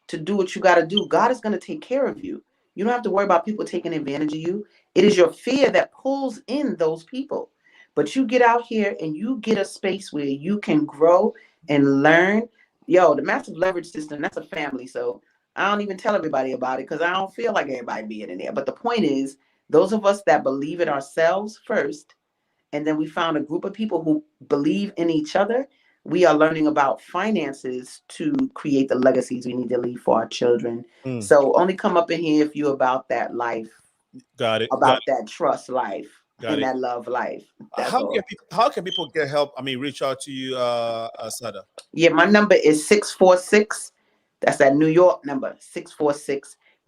to do what you got to do. God is going to take care of you. You don't have to worry about people taking advantage of you. It is your fear that pulls in those people. But you get out here and you get a space where you can grow and learn. The massive leverage system, that's a family. So I don't even tell everybody about it because I don't feel like everybody being in there. But the point is, those of us that believe in ourselves first, and then we found a group of people who believe in each other, we are learning about finances to create the legacies we need to leave for our children. So only come up in here if you're about that life. Got it. About that trust life. Got it. That love life. How can people get help? I mean, reach out to you, ASADAH. Yeah, my number is 646. That's that New York number,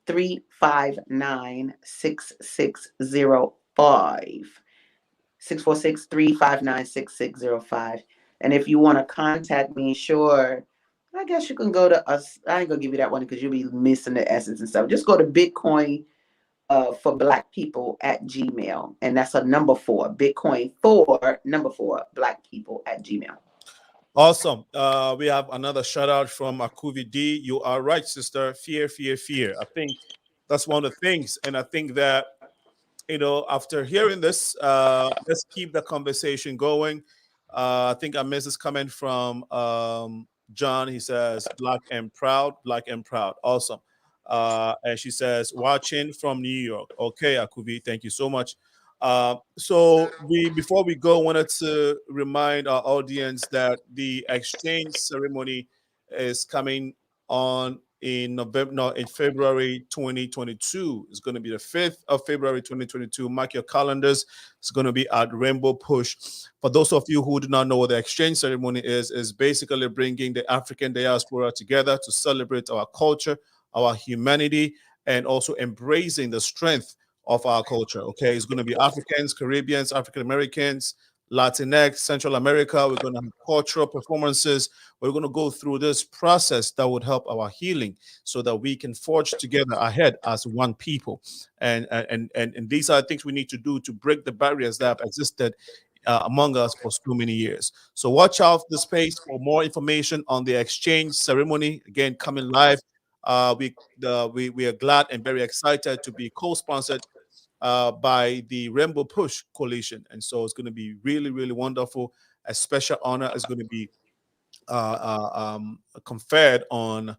646-359-6605. 646-359-6605. And if you want to contact me, sure, I guess you can go to us. I ain't gonna give you that one because you'll be missing the essence and stuff. Just go to Bitcoin for Black people at Gmail. And that's a number 4, Bitcoin for number 4, Black people at Gmail. Awesome. We have another shout out from Akuvi D. You are right, sister. Fear, fear, fear. I think that's one of the things. And I think that, after hearing this, let's keep the conversation going. I think I missed this comment from John, he says, black and proud, black and proud. Awesome. And she says, watching from New York. Okay, Akuvi, thank you so much. So before we go, wanted to remind our audience that the exchange ceremony is coming on in November, no, in February 2022. It's going to be the 5th of February 2022. Mark your calendars. It's going to be at Rainbow Push. For those of you who do not know what the exchange ceremony is basically bringing the African diaspora together to celebrate our culture, our humanity, and also embracing the strength of our culture. Okay, it's going to be Africans, Caribbeans, African Americans, Latinx, Central America. We're going to have cultural performances. We're going to go through this process that would help our healing so that we can forge together ahead as one people. And these are things we need to do to break the barriers that have existed among us for so many years. So watch out the space for more information on the exchange ceremony. Again, coming live. We are glad and very excited to be co-sponsored by the Rainbow Push Coalition, and so it's going to be really, really wonderful. A special honor is going to be conferred on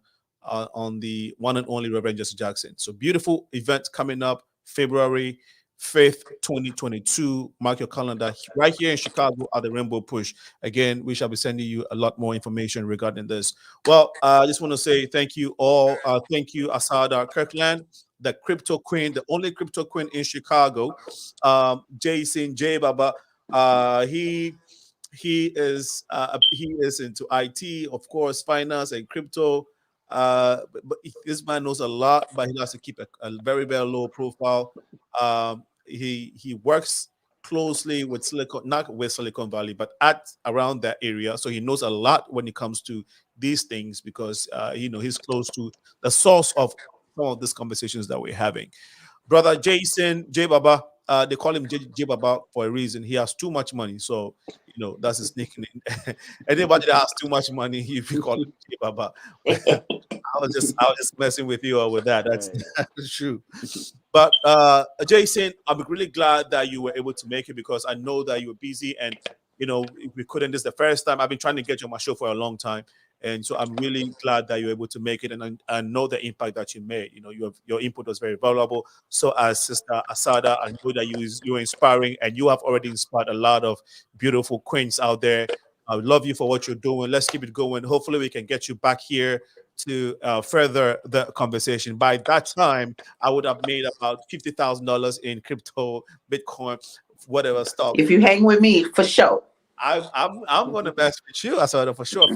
the one and only Reverend Jesse Jackson. So beautiful event coming up February 5th, 2022. Mark your calendar right here in Chicago at the Rainbow Push. Again, we shall be sending you a lot more information regarding this. Well, I just want to say thank you all. Thank you, ASADAH KIRKLAND, the crypto queen, the only crypto queen in Chicago. Jason J. Baba, he is into IT, of course, finance and crypto. But this man knows a lot, but he has to keep a very, very low profile. He works closely with not with Silicon Valley, but at around that area. So he knows a lot when it comes to these things because he's close to the source of some of these conversations that we're having. Brother Jason J. Baba, they call him J. Baba for a reason. He has too much money, so that's his nickname. Anybody that has too much money, if you call him J. Baba. I was just messing with you with that. That's true. But Jason, I'm really glad that you were able to make it because I know that you were busy and we couldn't. This is the first time I've been trying to get you on my show for a long time, and so I'm really glad that you're able to make it. And I know the impact that you made. Your input was very valuable. So as Sister ASADAH, I know that you're inspiring, and you have already inspired a lot of beautiful queens out there. I love you for what you're doing. Let's keep it going. Hopefully, we can get you back here to further the conversation. By that time, I would have made about $50,000 in crypto, Bitcoin, whatever stuff. If you hang with me, for sure. I'm going to mess with you, ASADAH, for sure.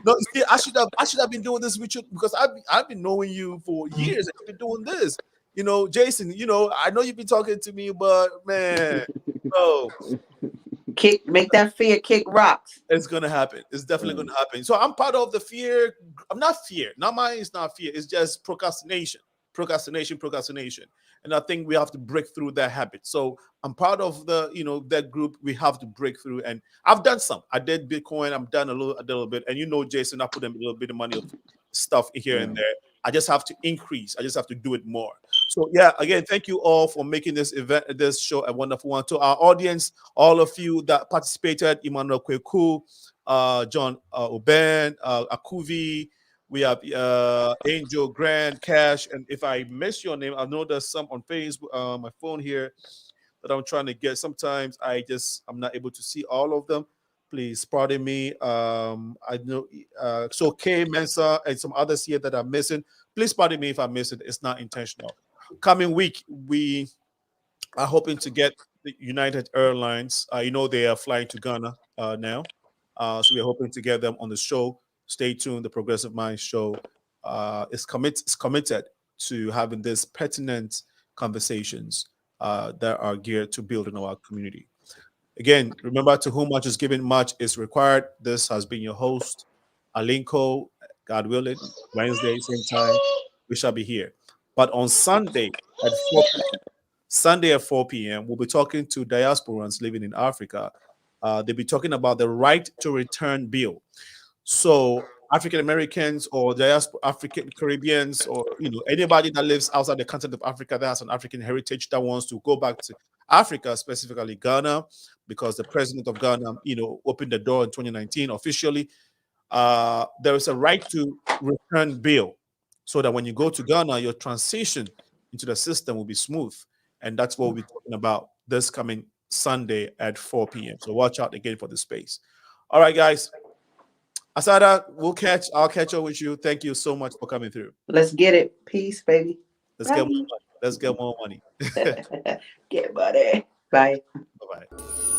No, see, I should have been doing this with you because I've been knowing you for years. I've been doing this. Jason. I know you've been talking to me, but man, bro. Make that fear kick rocks. It's gonna happen. It's definitely gonna happen. So I'm part of the fear. I'm not fear. Not mine. It's not fear. It's just procrastination. And I think we have to break through that habit. So I'm part of that group. We have to break through. And I've done some. I did Bitcoin. I've done a little bit. And Jason, I put in a little bit of money of stuff here and there. I just have to increase. I just have to do it more. So yeah, again, thank you all for making this show a wonderful one. To our audience, all of you that participated, Emmanuel Kweku, John Oben, Akuvi, we have Angel, Grant, Cash, and if I miss your name, I know there's some on Facebook, my phone here that I'm trying to get. Sometimes I'm not able to see all of them. Please pardon me. I know so K Mensa and some others here that are missing. Please pardon me if I miss it. It's not intentional. Coming week, we are hoping to get the United Airlines. They are flying to Ghana now. So we're hoping to get them on the show. Stay tuned. The Progressive Mind show is committed to having these pertinent conversations that are geared to building our community. Again, remember, to whom much is given, much is required. This has been your host, Alinko. God willing, Wednesday, same time, we shall be here. But on Sunday at 4 p.m., we'll be talking to diasporans living in Africa. They'll be talking about the right to return bill. So African Americans or African Caribbeans or anybody that lives outside the continent of Africa that has an African heritage that wants to go back to Africa, specifically Ghana, because the president of Ghana, opened the door in 2019 officially. There is a right to return bill, so that when you go to Ghana, your transition into the system will be smooth. And that's what we'll be talking about this coming Sunday at 4 p.m. So watch out again for the space. All right, guys. ASADAH, I'll catch up with you. Thank you so much for coming through. Let's get it. Peace, baby. Let's get more money. Let's get more money. Get money. Bye. Bye-bye.